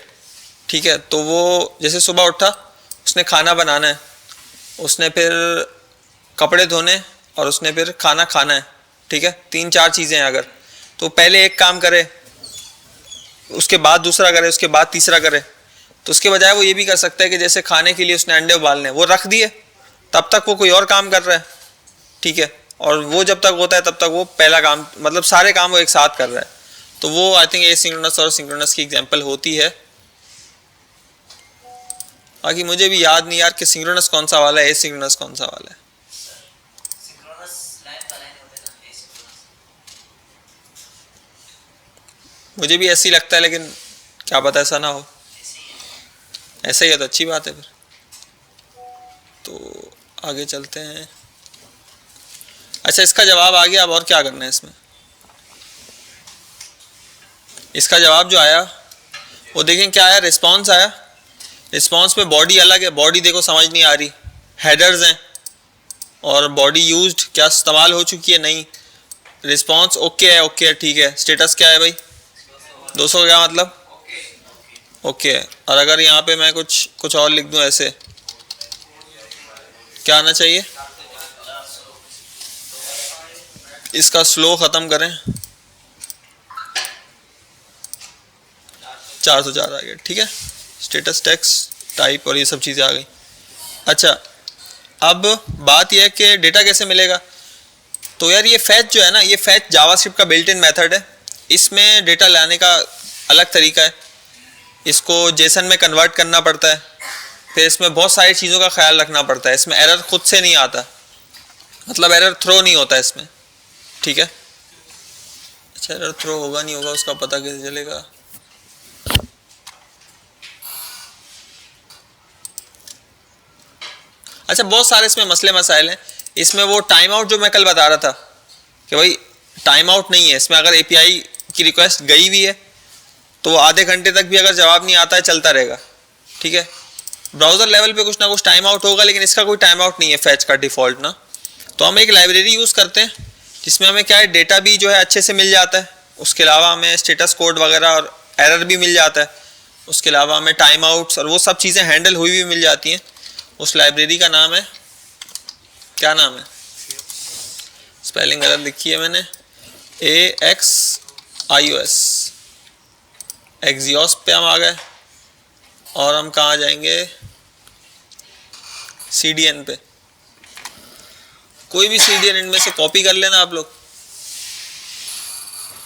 [SPEAKER 1] ठीक है, तो वो जैसे सुबह उठा, उसने खाना बनाना है, उसने फिर कपड़े धोने और उसने फिर खाना खाना है, ठीक है, 3-4 चीज़ें हैं अगर, तो पहले एक काम करे, उसके बाद दूसरा करे, उसके बाद तीसरा करे, तो उसके बजाय वो ये भी कर सकता है कि जैसे खाने के लिए उसने अंडे उबालने, वो रख दिए, तब तक वो कोई और काम कर रहा है, ठीक है, और वो जब तक होता है तब तक वो पहला काम, मतलब सारे काम वो एक साथ कर रहा है। तो वो आई थिंक एसिंक्रोनस और सिंक्रोनस की एग्जांपल होती है। बाकी मुझे भी याद नहीं यार कि सिंक्रोनस कौन सा वाला है, एसिंक्रोनस कौन सा वाला है। मुझे भी ऐसे ही लगता है, लेकिन क्या पता ऐसा ना हो, ऐसा ही है तो अच्छी बात है फिर। तो आगे चलते हैं। अच्छा इसका जवाब आ गया, अब और क्या करना है इसमें। इसका जवाब जो आया वो देखें क्या आया, रिस्पॉन्स आया। रिस्पॉन्स में बॉडी अलग है, बॉडी देखो समझ नहीं आ रही, हेडर्स हैं और बॉडी यूज्ड क्या इस्तेमाल हो चुकी है नहीं। रिस्पॉन्स ओके है, ओके है, ठीक है। स्टेटस क्या है भाई 200 क्या मतलब ओके है। और अगर यहाँ पे मैं कुछ और लिख दूँ ऐसे, क्या आना चाहिए, इसका स्लो ख़त्म करें, 404 आ गया, ठीक है। स्टेटस टेक्स्ट टाइप और ये सब चीज़ें आ गई। अच्छा अब बात यह है कि डेटा कैसे मिलेगा। तो यार ये फैच जो है ना, ये फैच जावास्क्रिप्ट का बिल्ट इन मेथड है। इसमें डेटा लाने का अलग तरीका है, इसको जेसन में कन्वर्ट करना पड़ता है, फिर इसमें बहुत सारी चीज़ों का ख्याल रखना पड़ता है। इसमें एरर खुद से नहीं आता, मतलब एरर थ्रो नहीं होता इसमें, ठीक है। अच्छा एरर थ्रो होगा नहीं होगा उसका पता कैसे चलेगा। अच्छा बहुत सारे इसमें मसले मसाइल हैं। इसमें वो टाइम आउट जो मैं कल बता रहा था कि भाई टाइम आउट नहीं है इसमें, अगर एपीआई की रिक्वेस्ट गई हुई है तो आधे घंटे तक भी अगर जवाब नहीं आता है चलता रहेगा, ठीक है। ब्राउज़र लेवल पे कुछ ना कुछ टाइम आउट होगा, लेकिन इसका कोई टाइम आउट नहीं है फैच का डिफ़ॉल्ट ना। तो हम एक लाइब्रेरी यूज़ करते हैं इसमें हमें क्या है, डेटा भी जो है अच्छे से मिल जाता है, उसके अलावा हमें स्टेटस कोड वगैरह और एरर भी मिल जाता है, उसके अलावा हमें टाइम आउट्स और वो सब चीज़ें हैंडल हुई भी मिल जाती हैं। उस लाइब्रेरी का नाम है, क्या नाम है, स्पेलिंग गलत लिखी है मैंने, AXIOS, एक्सियोस पे हम आ गए और हम कहाँ जाएंगे, CDN पे। कोई भी CDN इनमें से कॉपी कर लेना आप लोग,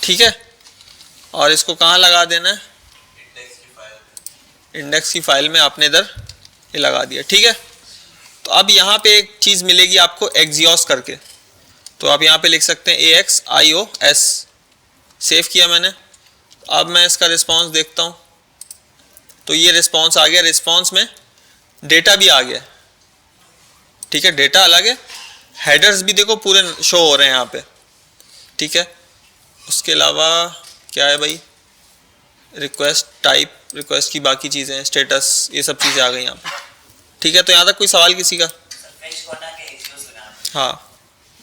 [SPEAKER 1] ठीक है, और इसको कहाँ लगा देना है, इंडेक्स की फाइल में आपने इधर ये लगा दिया, ठीक है। तो अब यहाँ पे एक चीज़ मिलेगी आपको एक्सियोस करके, तो आप यहाँ पे लिख सकते हैं AXIOS, सेव किया मैंने। अब मैं इसका रिस्पांस देखता हूँ, तो ये रिस्पांस आ गया, रिस्पांस में डेटा भी आ गया, ठीक है, डेटा अलग है, हेडर्स भी देखो पूरे शो हो रहे हैं यहाँ पे, ठीक है। उसके अलावा क्या है भाई, रिक्वेस्ट टाइप, रिक्वेस्ट की बाकी चीज़ें, स्टेटस, ये सब चीज़ें आ गई यहाँ पे, ठीक है। तो यहाँ तक कोई सवाल किसी का? हाँ,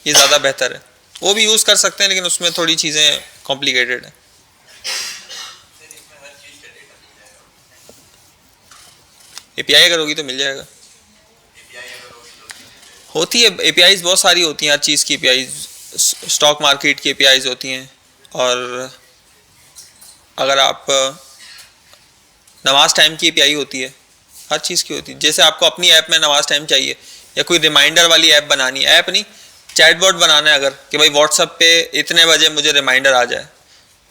[SPEAKER 1] ये ज़्यादा बेहतर है, वो भी यूज़ कर सकते हैं लेकिन उसमें थोड़ी चीज़ें कॉम्प्लिकेटेड है। API अगर होगी तो मिल जाएगा, होती है APIs बहुत सारी होती हैं, हर चीज़ की APIs, स्टॉक मार्केट की APIs होती हैं, और अगर आप नमाज टाइम की API होती है, हर चीज़ की होती है। जैसे आपको अपनी ऐप में नमाज टाइम चाहिए या कोई रिमाइंडर वाली ऐप बनानी है, ऐप नहीं चैटबॉट बनाना है अगर, कि भाई व्हाट्सएप पे इतने बजे मुझे रिमाइंडर आ जाए,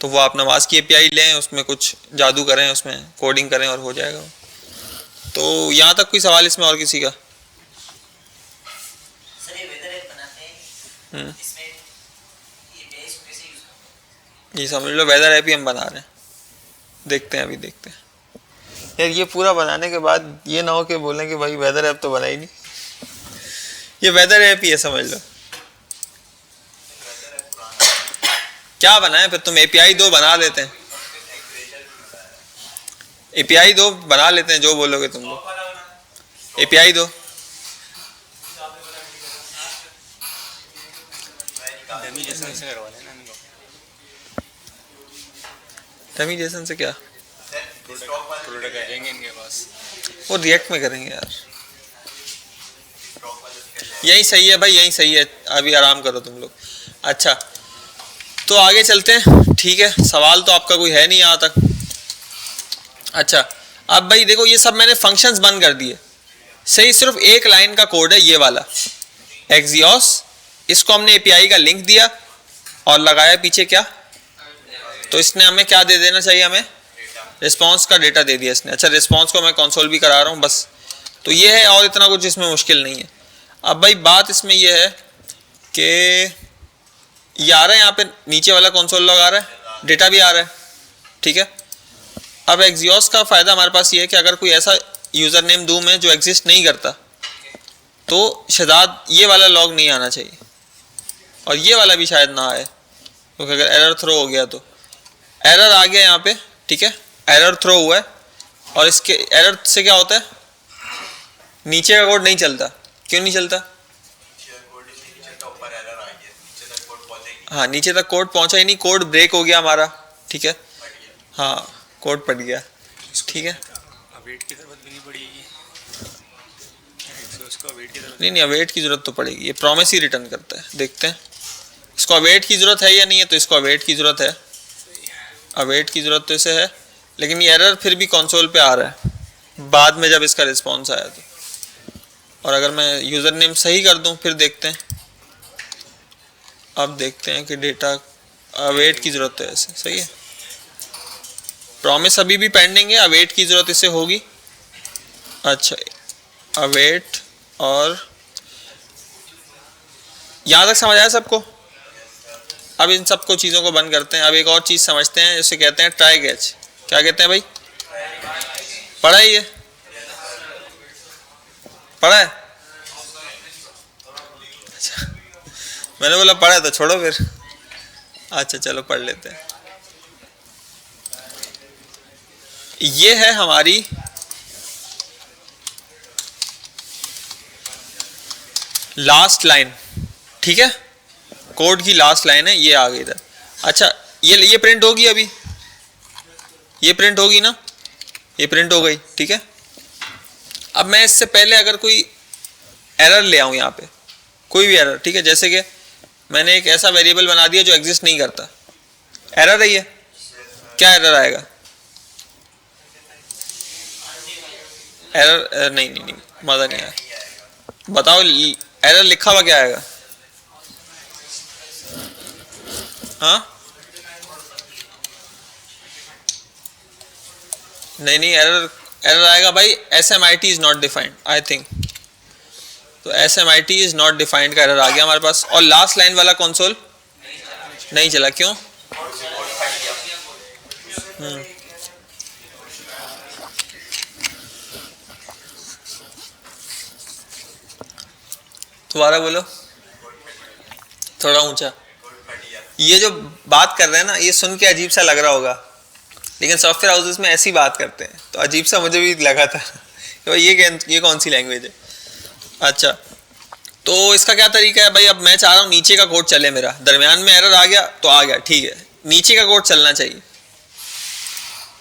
[SPEAKER 1] तो वो आप नमाज की API लें, उसमें कुछ जादू करें, उसमें कोडिंग करें और हो जाएगा। तो यहाँ तक कोई सवाल इसमें और किसी का? ये समझ लो वेदर ऐप ही हम बना रहे हैं, देखते हैं, अभी देखते हैं यार। ये पूरा बनाने के बाद ये ना हो कि बोलें कि भाई वेदर ऐप तो बना ही नहीं, ये वेदर ऐप ही है, समझ लो। क्या बनाए फिर तुम, API 2 बना लेते हैं, API 2 बना लेते हैं, जो बोलोगे तुम लोग, API 2
[SPEAKER 2] डमी जैसन से करवा लेना इनको।
[SPEAKER 1] डमी जैसन से क्या,
[SPEAKER 2] प्रोडक्ट आ जाएंगे इनके पास,
[SPEAKER 1] वो रिएक्ट में करेंगे यार। यही सही है भाई, यही सही है, अभी आराम करो तुम लोग। अच्छा तो आगे चलते हैं, ठीक है, सवाल तो आपका कोई है नहीं यहाँ तक। अच्छा अब भाई देखो, ये सब मैंने फंक्शंस बंद कर दिए, सही, सिर्फ एक लाइन का कोड है ये वाला एक्सियोस, इसको हमने API का लिंक दिया और लगाया पीछे क्या, तो इसने हमें क्या दे देना चाहिए, हमें रिस्पांस का डेटा दे दिया इसने। अच्छा रिस्पांस को मैं कंसोल भी करा रहा हूँ बस, तो ये है, और इतना कुछ इसमें मुश्किल नहीं है। अब भाई बात इसमें ये है कि ये आ रहा है यहाँ पे नीचे वाला कंसोल लॉग आ रहा है, डेटा भी आ रहा है, ठीक है। अब एक्सियोस का फ़ायदा हमारे पास ये है कि अगर कोई ऐसा यूज़र नेम दूँ मैं जो एग्जिस्ट नहीं करता, तो शहजाद ये वाला लॉग नहीं आना चाहिए, और ये वाला भी शायद ना आए, क्योंकि अगर एरर थ्रो हो गया तो एरर आ गया यहाँ पे, ठीक है, एरर थ्रो हुआ है, और इसके एरर से क्या होता है, नीचे का कोड नहीं चलता। क्यों नहीं चलता? हाँ, नीचे तक कोड पहुंचा ही नहीं, कोड ब्रेक हो गया हमारा, ठीक है, हाँ कोड पड़ गया, ठीक है।
[SPEAKER 2] अवेट की जरूरत भी नहीं पड़ेगी, उसको अवेट की जरूरत
[SPEAKER 1] नहीं अवेट की जरूरत तो पड़ेगी, ये प्रॉमिस ही रिटर्न करता है। देखते हैं इसको अवेट की जरूरत है या नहीं है, तो इसको अवेट की जरूरत है, अवेट की जरूरत तो इसे है, लेकिन ये एरर फिर भी कंसोल पे आ रहा है बाद में जब इसका रिस्पॉन्स आया तो। और अगर मैं यूज़र नेम सही कर दूं फिर देखते हैं, अब देखते हैं कि डेटा अवेट की ज़रूरत है, ऐसे सही है, प्रॉमिस अभी भी पेंडिंग है, अवेट की ज़रूरत इसे होगी। अच्छा अवेट, और यहाँ तक समझ आया सबको? अब इन सबको चीज़ों को बंद करते हैं, अब एक और चीज़ समझते हैं, इसे कहते हैं ट्राई कैच। क्या कहते हैं भाई, पढ़ा है ये, पढ़ा है? अच्छा मैंने बोला पढ़ा तो छोड़ो फिर, अच्छा चलो पढ़ लेते हैं। ये है हमारी लास्ट लाइन, ठीक है, कोड की लास्ट लाइन है, ये आ गई इधर। अच्छा ये प्रिंट होगी, अभी ये प्रिंट होगी ना, ये प्रिंट हो गई, ठीक है। अब मैं इससे पहले अगर कोई एरर ले आऊँ यहाँ पे, कोई भी एरर, ठीक है, जैसे कि मैंने एक ऐसा वेरिएबल बना दिया जो एग्जिस्ट नहीं करता, एरर है ये, क्या एरर आएगा? एरर नहीं मजा नहीं आया, बताओ एरर लिखा हुआ क्या आएगा? हाँ नहीं एरर आएगा भाई, SMIT is not defined, I think. तो SMIT इज नॉट डिफाइंड का एरर आ गया हमारे पास। और लास्ट लाइन वाला कंसोल नहीं चला, क्यों? दोबारा बोलो, थोड़ा ऊंचा। ये जो बात कर रहे हैं ना, ये सुन के अजीब सा लग रहा होगा, लेकिन सॉफ्टवेयर हाउसेस में ऐसी बात करते हैं, तो अजीब सा मुझे भी लगा था कि भाई ये कौन सी लैंग्वेज है। अच्छा, तो इसका क्या तरीका है भाई? अब मैं चाह रहा हूँ नीचे का कोड चले, मेरा दरमियान में एरर आ गया तो आ गया, ठीक है, नीचे का कोड चलना चाहिए।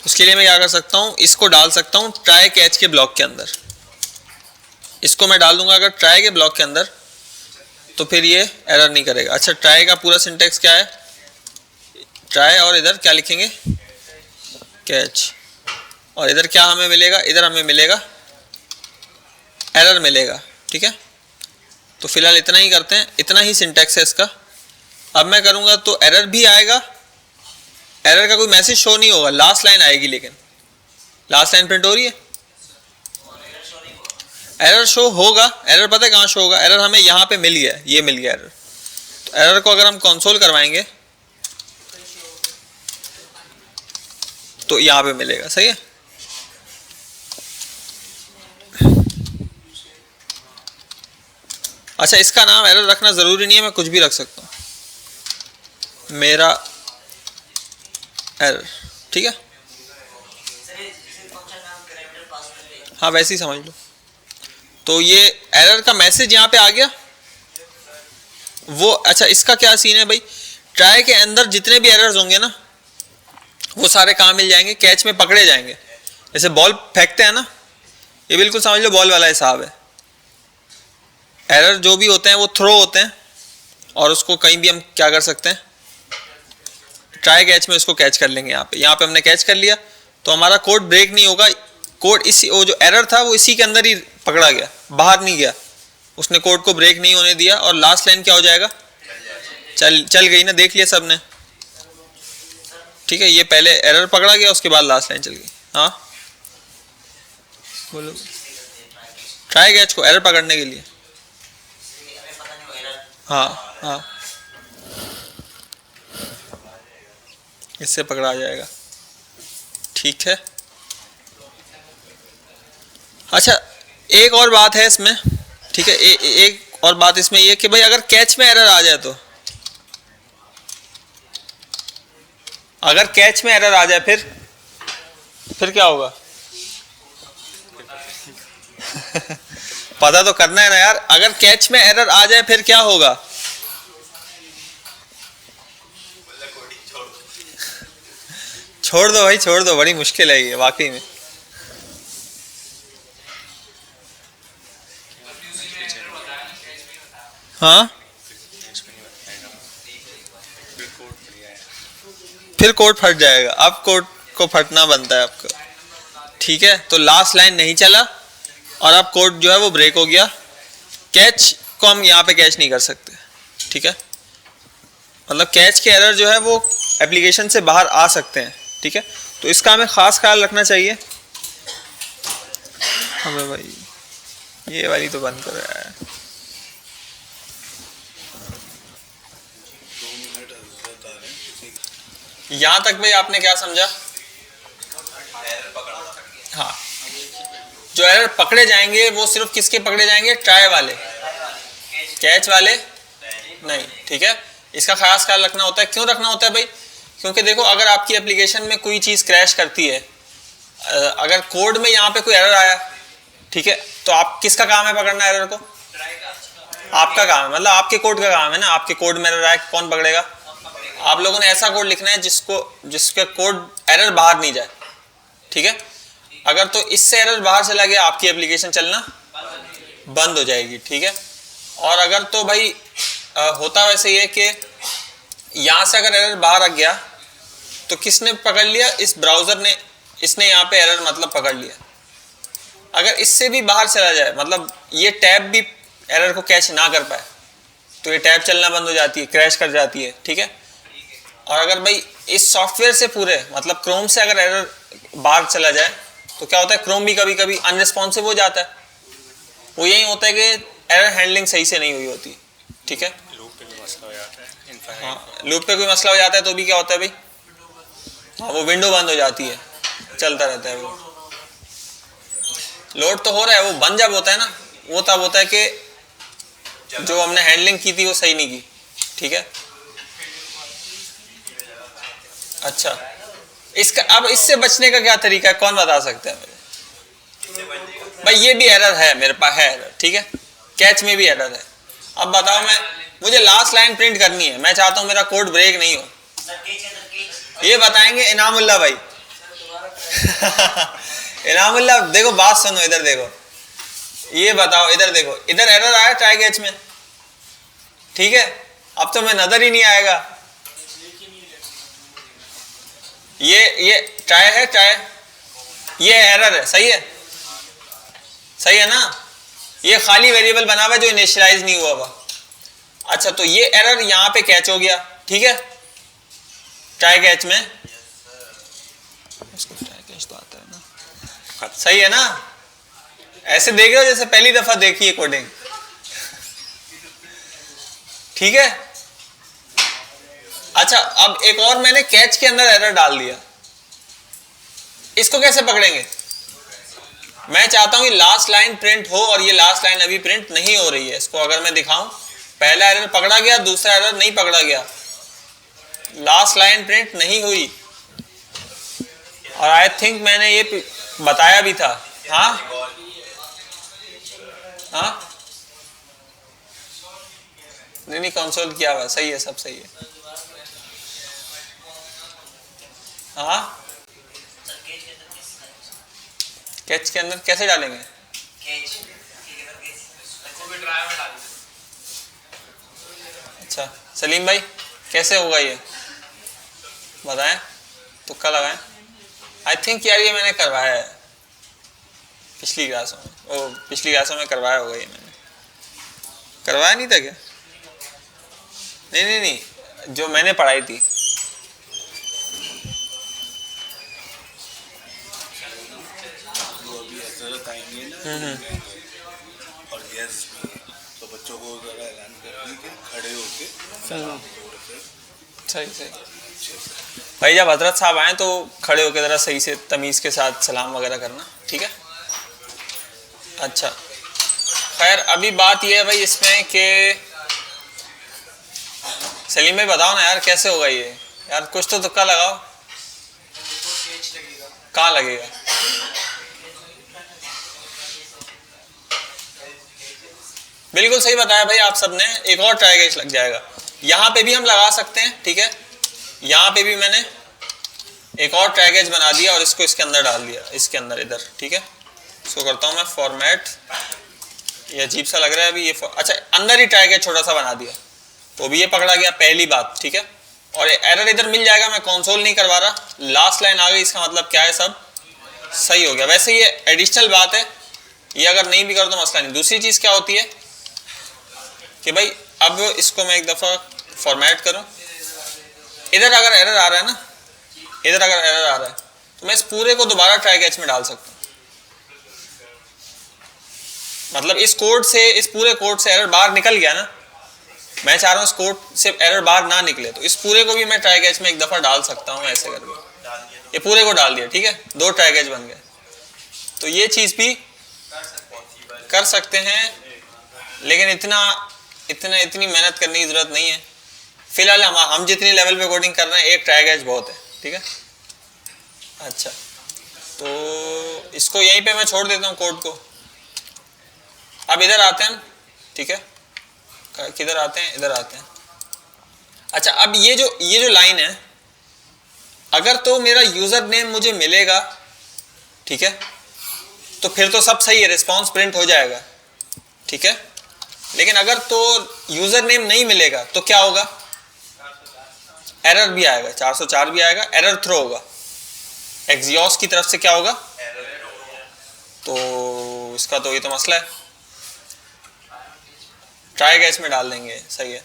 [SPEAKER 1] उसके लिए मैं क्या कर सकता हूँ, इसको डाल सकता हूँ ट्राई कैच के ब्लॉक के अंदर। इसको मैं डाल दूंगा अगर ट्राई के ब्लॉक के अंदर, तो फिर ये एरर नहीं करेगा। अच्छा, ट्राई का पूरा सिंटेक्स क्या है? ट्राई और इधर क्या लिखेंगे? कैच। और इधर क्या हमें मिलेगा? इधर हमें मिलेगा एरर मिलेगा, ठीक है। तो फिलहाल इतना ही करते हैं, इतना ही सिंटेक्स है इसका। अब मैं करूंगा तो एरर भी आएगा, एरर का कोई मैसेज शो नहीं होगा, लास्ट लाइन आएगी, लेकिन लास्ट लाइन प्रिंट हो रही है, एरर शो होगा। एरर पता है कहाँ शो होगा? एरर हमें यहाँ पे मिल गया, ये मिल गया एरर। तो एरर को अगर हम कंसोल करवाएंगे तो यहाँ पे मिलेगा, सही है। अच्छा, इसका नाम एरर रखना जरूरी नहीं है, मैं कुछ भी रख सकता हूँ, मेरा एरर, ठीक है। हाँ वैसे ही समझ लो। तो ये एरर का मैसेज यहाँ पे आ गया वो। अच्छा, इसका क्या सीन है भाई? ट्राई के अंदर जितने भी एरर्स होंगे ना, वो सारे कहाँ मिल जाएंगे? कैच में पकड़े जाएंगे। जैसे बॉल फेंकते हैं ना, ये बिल्कुल समझ लो बॉल वाला हिसाब है। एरर जो भी होते हैं वो थ्रो होते हैं, और उसको कहीं भी हम क्या कर सकते हैं, ट्राई कैच में उसको कैच कर लेंगे। यहाँ पे हमने कैच कर लिया, तो हमारा कोड ब्रेक नहीं होगा। कोड इसी, वो जो एरर था वो इसी के अंदर ही पकड़ा गया, बाहर नहीं गया, उसने कोड को ब्रेक नहीं होने दिया। और लास्ट लाइन क्या हो जाएगा? चल गई ना, देख लिया सबने, ठीक है। ये पहले एरर पकड़ा गया, उसके बाद लास्ट लाइन चल गई। हाँ बोलो। ट्राई कैच को एरर पकड़ने के लिए, हाँ इससे पकड़ा जाएगा, ठीक है। अच्छा, एक और बात है इसमें, ठीक है, एक और बात इसमें ये कि भाई अगर कैच में एरर आ जाए, तो अगर कैच में एरर आ जाए फिर क्या होगा? पता तो करना है ना यार। अगर कैच में एरर आ जाए फिर क्या होगा? छोड़ दो भाई, छोड़ दो, बड़ी मुश्किल है ये वाकई में। हाँ, फिर कोड फट जाएगा। अब कोड को फटना बनता है आपको, ठीक है। तो लास्ट लाइन नहीं चला और अब कोड जो है वो ब्रेक हो गया। कैच को हम यहाँ पे कैच नहीं कर सकते, ठीक है। मतलब कैच के एरर जो है वो एप्लीकेशन से बाहर आ सकते हैं, ठीक है। तो इसका हमें खास ख्याल रखना चाहिए। हमें भाई ये वाली तो बंद कर रहा है। यहाँ तक भाई आपने क्या समझा? हाँ, जो एरर पकड़े जाएंगे वो सिर्फ किसके पकड़े जाएंगे? ट्राई वाले, कैच वाले नहीं, ठीक है। इसका खास ख्याल रखना होता है। क्यों रखना होता है भाई? क्योंकि देखो, अगर आपकी एप्लीकेशन में कोई चीज़ क्रैश करती है, अगर कोड में यहाँ पे कोई एरर आया, ठीक है, तो आप किसका काम है पकड़ना एरर को? आपका काम है, मतलब आपके कोड का काम है ना, आपके कोड में एरर आए कौन पकड़ेगा? आप लोगों ने ऐसा कोड लिखना है जिसके कोड एरर बाहर नहीं जाए, ठीक है। अगर तो इससे एरर बाहर चला गया आपकी एप्लीकेशन चलना बंद हो जाएगी, ठीक है। और अगर तो भाई होता वैसे ही है कि यहाँ से अगर एरर बाहर आ गया तो किसने पकड़ लिया? इस ब्राउज़र ने, इसने यहाँ पे एरर मतलब पकड़ लिया। अगर इससे भी बाहर चला जाए, मतलब ये टैब भी एरर को कैच ना कर पाए, तो ये टैब चलना बंद हो जाती है, क्रैश कर जाती है, ठीक है। और अगर भाई इस सॉफ्टवेयर से पूरे, मतलब क्रोम से अगर एरर बाहर चला जाए तो क्या होता है? क्रोम भी कभी कभी अनरिस्पॉन्सिव हो जाता है। वो यही होता है कि एरर हैंडलिंग सही से नहीं हुई होती, ठीक है।
[SPEAKER 2] लूप पे भी मसला हो जाता है, इनफाइनाइट।
[SPEAKER 1] हाँ, लूप पे कोई मसला हो जाता है तो भी क्या होता है भाई? हाँ, वो विंडो बंद हो जाती है, चलता रहता है वो। लोड तो हो रहा है, वो बंद जब होता है ना, वो तब होता है कि जो हमने हैंडलिंग की थी वो सही नहीं की, ठीक है। अच्छा, इसका अब इससे बचने का क्या तरीका है, कौन बता सकता है मुझे? भाई ये भी एरर है, मेरे पास है एरर, ठीक है। कैच में भी एरर है। अब बताओ, मुझे लास्ट लाइन प्रिंट करनी है, मैं चाहता हूँ मेरा कोड ब्रेक नहीं हो, ये बताएंगे इनामुल्ला भाई। इनामुल्ला देखो, बात सुनो, इधर देखो, ये बताओ, इधर देखो, इधर एरर आया ट्राई कैच में, ठीक है। अब तो मैं नजर ही नहीं आएगा। ये ट्राई है, ट्राई, ये एरर है, सही है, सही है ना। ये खाली वेरिएबल बना हुआ है जो इनिशियलाइज नहीं हुआ हुआ। अच्छा, तो ये एरर यहाँ पे कैच हो गया, ठीक है, ट्राई कैच में। इसको ट्राई कैच तो आता है ना, सही है ना। ऐसे देख रहे हो जैसे पहली दफा देखी है कोडिंग, ठीक है। अच्छा, अब एक और मैंने कैच के अंदर एरर डाल दिया, इसको कैसे पकड़ेंगे? मैं चाहता हूं ये लास्ट लाइन प्रिंट हो और ये लास्ट लाइन अभी प्रिंट नहीं हो रही है। इसको अगर मैं दिखाऊं, पहला एरर पकड़ा गया, दूसरा एरर नहीं पकड़ा गया, लास्ट लाइन प्रिंट नहीं हुई। और आई थिंक मैंने ये बताया भी था। हाँ हाँ, नहीं कंसोल किया हुआ, सही है, सब सही है। हाँ, कैच के अंदर कैसे डालेंगे? अच्छा सलीम भाई, कैसे होगा ये बताएं, तुक्का लगाएं। आई थिंक यार ये मैंने करवाया है पिछली क्लासों में, पिछली क्लासों में करवाया होगा ये, मैंने करवाया नहीं था क्या? नहीं, जो मैंने पढ़ाई थी।
[SPEAKER 5] और गैस तो बच्चों को जरा ऐलान कर कि खड़े होके
[SPEAKER 1] सही भाई, जब हजरत साहब आए तो खड़े होकर ज़रा सही से तमीज़ के साथ सलाम वगैरह करना, ठीक है। अच्छा खैर, अभी बात यह है भाई इसमें कि सलीम भाई बताओ ना यार, कैसे होगा ये? यार कुछ तो तुक्का लगाओ। कहाँ लगेगा? बिल्कुल सही बताया भाई आप सबने, एक और ट्राई कैच लग जाएगा। यहाँ पे भी हम लगा सकते हैं, ठीक है। यहाँ पे भी मैंने एक और ट्राई कैच बना दिया और इसको इसके अंदर डाल दिया, इसके अंदर इधर, ठीक है। इसको करता हूँ मैं फॉर्मेट, ये अजीब सा लग रहा है अभी ये अच्छा, अंदर ही ट्राई कैच छोटा सा बना दिया तो भी ये पकड़ा गया, पहली बात, ठीक है। और एरर इधर मिल जाएगा, मैं कंसोल नहीं करवा रहा, लास्ट लाइन आ गई, इसका मतलब क्या है, सब सही हो गया। वैसे ये एडिशनल बात है, ये अगर नहीं भी करो तो मसला नहीं। दूसरी चीज़ क्या होती है कि भाई अब इसको मैं एक दफ़ा फॉर्मेट करूं, इधर अगर एरर आ रहा है ना, इधर अगर एरर आ रहा है तो मैं इस पूरे को दोबारा ट्राई कैच में डाल सकता हूं। मतलब इस कोड से, इस पूरे कोड से एरर बाहर निकल गया ना, मैं चाह रहा हूं इस कोड से एरर बाहर ना निकले, तो इस पूरे को भी मैं ट्राई कैच में एक दफ़ा डाल सकता हूं ऐसे करके। ये पूरे को डाल दिया, ठीक है, 2 ट्राई कैच बन गए। तो ये चीज़ भी कर सकते हैं, लेकिन इतनी मेहनत करने की ज़रूरत नहीं है। फिलहाल हम जितनी लेवल पे कोडिंग कर रहे हैं, एक ट्राई कैच बहुत है, ठीक है। अच्छा, तो इसको यहीं पे मैं छोड़ देता हूँ कोड को। अब इधर आते हैं, ठीक है। किधर आते हैं, इधर आते हैं। अच्छा, अब ये जो लाइन है, अगर तो मेरा यूजर नेम मुझे मिलेगा, ठीक है, तो फिर तो सब सही है, रिस्पॉन्स प्रिंट हो जाएगा, ठीक है। लेकिन अगर तो यूजर नेम नहीं मिलेगा तो क्या होगा, एरर भी आएगा, 404 भी आएगा, एरर थ्रो होगा, एक्सियोस की तरफ से क्या होगा। तो इसका तो ये तो मसला है, ट्राई कैच में डाल देंगे, सही है।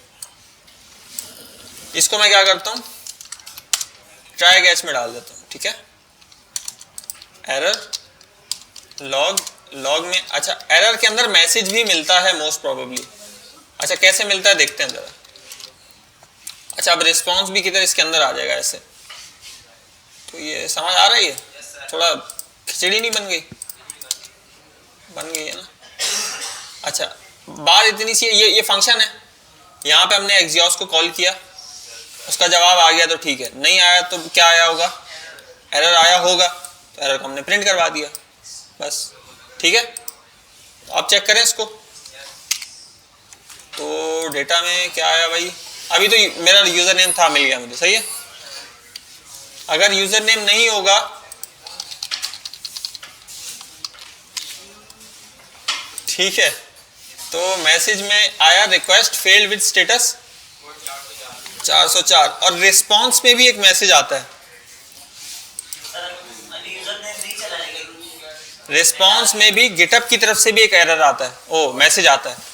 [SPEAKER 1] इसको मैं क्या करता हूँ, ट्राई कैच में डाल देता हूँ, ठीक है। एरर लॉग में, अच्छा एरर के अंदर मैसेज भी मिलता है मोस्ट प्रोबेबली। अच्छा कैसे मिलता है देखते हैं जरा। अच्छा अब रिस्पॉन्स भी किधर, इसके अंदर आ जाएगा ऐसे। तो ये समझ आ रही है, थोड़ा खिचड़ी नहीं बन गई, बन गई है ना। अच्छा बात इतनी सी, ये फंक्शन है, यहाँ पे हमने एक्सियोस को कॉल किया, उसका जवाब आ गया तो ठीक है, नहीं आया तो क्या आया होगा, एरर आया होगा, तो एरर को हमने प्रिंट करवा दिया, बस ठीक है। तो आप चेक करें इसको। तो डेटा में क्या आया भाई, अभी तो मेरा यूजर नेम था, मिल गया मुझे, सही है। अगर यूजर नेम नहीं होगा ठीक है, तो मैसेज में आया रिक्वेस्ट फेल्ड विद स्टेटस 404, और रिस्पॉन्स में भी एक मैसेज आता है, रिस्पॉन्स में भी गिटअप की तरफ से भी एक एरर आता है, ओ मैसेज आता है।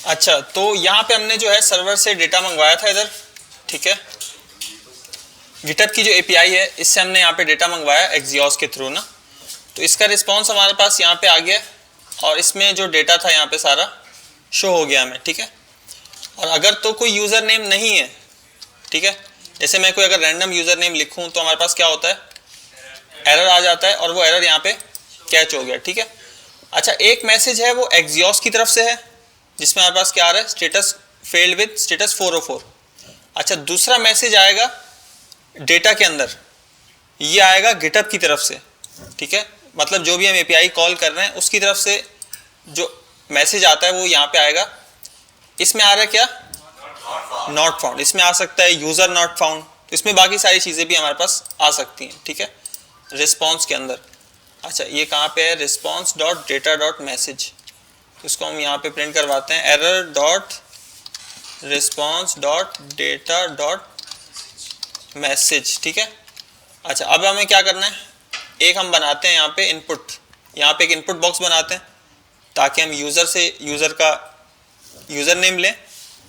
[SPEAKER 1] अच्छा तो यहाँ पे हमने जो है सर्वर से डेटा मंगवाया था इधर, ठीक है। गिटअप की जो एपीआई है, इससे हमने यहाँ पे डेटा मंगवाया एक्सियोस के थ्रू ना। तो इसका रिस्पॉन्स हमारे पास यहाँ पे आ गया, और इसमें जो डेटा था यहाँ पे सारा शो हो गया हमें, ठीक है। और अगर तो कोई यूज़र नेम नहीं है, ठीक है, जैसे मैं कोई अगर रैंडम यूज़र नेम लिखूँ तो हमारे पास क्या होता है, एरर आ जाता है, और वो एरर यहाँ पे कैच हो गया, ठीक है। अच्छा एक मैसेज है वो एक्सियोस की तरफ से है, जिसमें हमारे पास क्या आ रहा है, स्टेटस फेल्ड विद स्टेटस 404। अच्छा दूसरा मैसेज आएगा डेटा के अंदर, ये आएगा गिटअप की तरफ से, ठीक है। मतलब जो भी हम एपीआई कॉल कर रहे हैं उसकी तरफ से जो मैसेज आता है वो यहाँ पे आएगा। इसमें आ रहा है क्या, नॉट फाउंड, इसमें आ सकता है यूज़र नॉट फाउंड, तो इसमें बाकी सारी चीज़ें भी हमारे पास आ सकती हैं, ठीक है, रिस्पॉन्स के अंदर। अच्छा ये कहाँ पे है, response dot data dot message, तो इसको हम यहाँ पे प्रिंट करवाते हैं, error dot response dot data dot message, ठीक है। अच्छा अब हमें क्या करना है, एक हम बनाते हैं यहाँ पे इनपुट, यहाँ पे एक इनपुट बॉक्स बनाते हैं, ताकि हम यूज़र से यूज़र का यूज़र नेम लें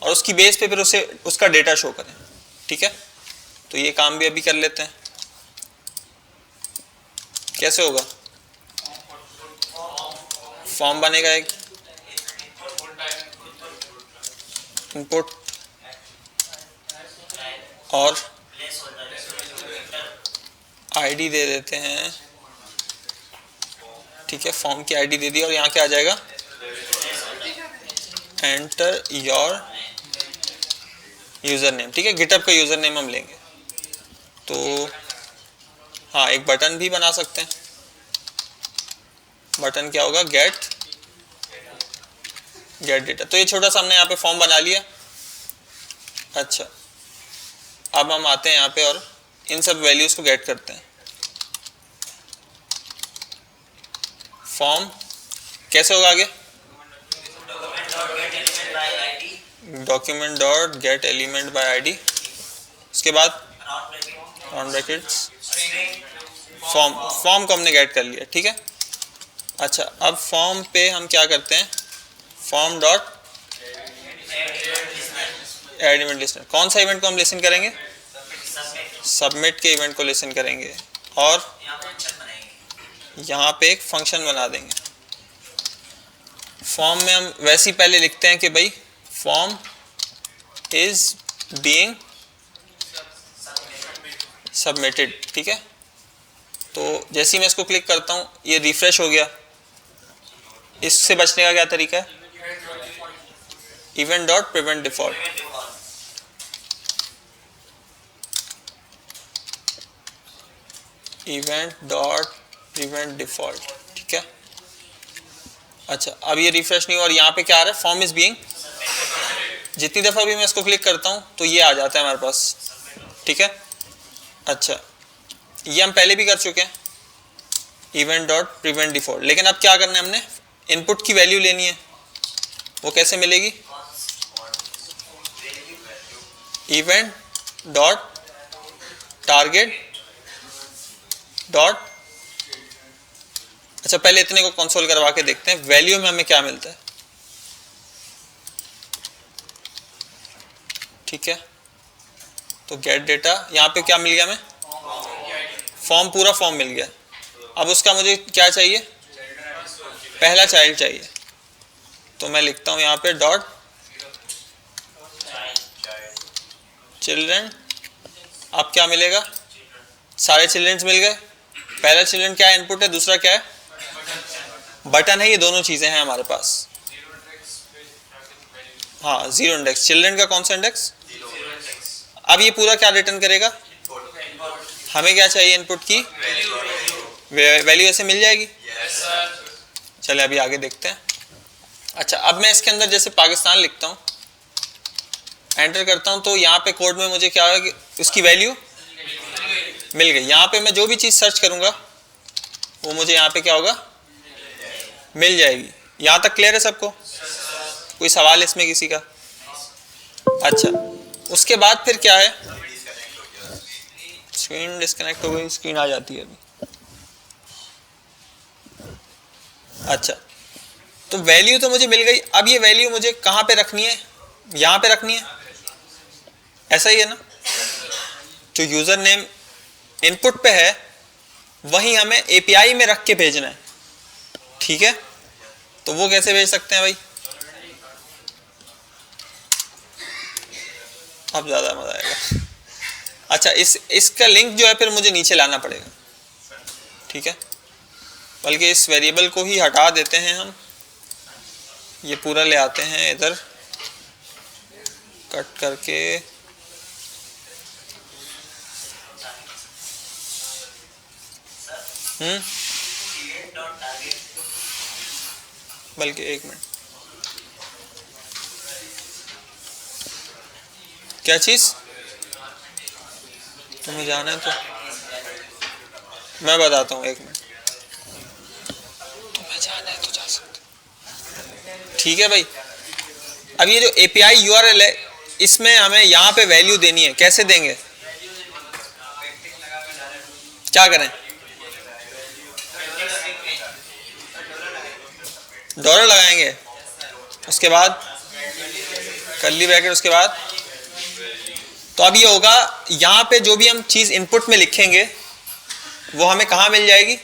[SPEAKER 1] और उसकी बेस पे फिर उसे उसका डेटा शो करें, ठीक है। तो ये काम भी अभी कर लेते हैं, कैसे होगा, फॉर्म बनेगा एक, इनपुट और आईडी दे देते हैं, ठीक है, फॉर्म की आईडी दे दी, और यहाँ क्या आ जाएगा, एंटर योर यूज़र नेम, ठीक है, गिटअप का यूज़र नेम हम लेंगे। तो हाँ एक बटन भी बना सकते हैं, बटन क्या होगा, गेट डेटा। तो ये छोटा सा हमने यहाँ पे फॉर्म बना लिया। अच्छा अब हम आते हैं यहाँ पे और इन सब वैल्यूज़ को गेट करते हैं। फॉर्म कैसे होगा आगे, document dot gate element by ID, उसके बाद नॉन ब्रैकेट्स फॉर्म को हमने गेट कर लिया, ठीक है। अच्छा अब फॉर्म पे हम क्या करते हैं, form dot add event listener, कौन सा इवेंट को हम लिसन करेंगे, सबमिट के इवेंट को लिसन करेंगे, और यहाँ पे एक फंक्शन बना देंगे। फॉर्म में हम वैसे ही पहले लिखते हैं कि भाई फॉर्म इज बीइंग सबमिटेड, ठीक है। तो जैसे ही मैं इसको क्लिक करता हूँ ये रिफ्रेश हो गया। इससे बचने का क्या तरीका है, event dot prevent default, event dot prevent default, ठीक है। अच्छा, अब ये रिफ्रेश नहीं हुआ और यहाँ पे क्या आ रहा है, फॉर्म इज बीइंग। जितनी दफ़ा भी मैं इसको क्लिक करता हूँ तो ये आ जाता है हमारे पास, ठीक है। अच्छा, ये हम पहले भी कर चुके हैं, इवेंट डॉट प्रिवेंट डिफॉल्ट। लेकिन अब क्या करना है, हमने इनपुट की वैल्यू लेनी है। वो कैसे मिलेगी, इवेंट डॉट टारगेट डॉट, अच्छा पहले इतने को कंसोल करवा के देखते हैं वैल्यू में हमें क्या मिलता है, ठीक है। तो गेट डेटा, यहाँ पे क्या मिल गया हमें, फॉर्म, पूरा फॉर्म मिल गया। अब उसका मुझे क्या चाहिए, पहला चाइल्ड चाहिए, तो मैं लिखता हूँ यहाँ पे डॉट चिल्ड्रन। अब क्या मिलेगा, सारे चिल्ड्रंस मिल गए। पहला चिल्ड्रन क्या है, इनपुट है, दूसरा क्या है, बटन है। ये दोनों चीज़ें हैं हमारे पास। हाँ, जीरो इंडेक्स, चिल्ड्रन का कौन सा इंडेक्स। अब ये पूरा क्या रिटर्न करेगा, हमें क्या चाहिए, इनपुट की वैल्यू ऐसे मिल जाएगी। चले अभी आगे देखते हैं। अच्छा, अब मैं इसके अंदर जैसे पाकिस्तान लिखता हूँ, एंटर करता हूँ, तो यहाँ पे कोड में मुझे क्या होगा कि उसकी वैल्यू मिल गई। यहाँ पे मैं जो भी चीज़ सर्च करूँगा वो मुझे यहाँ पे क्या होगा, मिल जाएगी। यहाँ तक क्लियर है सबको, कोई सवाल इसमें किसी का। अच्छा, उसके बाद फिर क्या है, स्क्रीन डिस्कनेक्ट हो गई, स्क्रीन आ जाती है अभी। अच्छा, तो वैल्यू तो मुझे मिल गई। अब ये वैल्यू मुझे कहाँ पे रखनी है, यहाँ पे रखनी है, ऐसा ही है ना। जो यूजर नेम इनपुट पे है वही हमें एपीआई में रख के भेजना है, ठीक है। तो वो कैसे भेज सकते हैं भाई, अब ज़्यादा मज़ा आएगा। अच्छा, इसका लिंक जो है फिर मुझे नीचे लाना पड़ेगा, ठीक है। बल्कि इस वेरिएबल को ही हटा देते हैं हम, ये पूरा ले आते हैं इधर कट करके। बल्कि एक मिनट, क्या चीज़, तुम्हें जाना है तो मैं बताता हूँ, एक मिनट। तुम्हें जाना है तो जा सकते, ठीक है भाई। अब ये जो एपीआई यूआरएल है, इसमें हमें यहाँ पे वैल्यू देनी है। कैसे देंगे, क्या करें, डॉलर लगाएंगे, उसके बाद कर्ली ब्रैकेट, उसके बाद। तो अब ये होगा, यहाँ पे जो भी हम चीज़ इनपुट में लिखेंगे वो हमें कहाँ मिल जाएगी,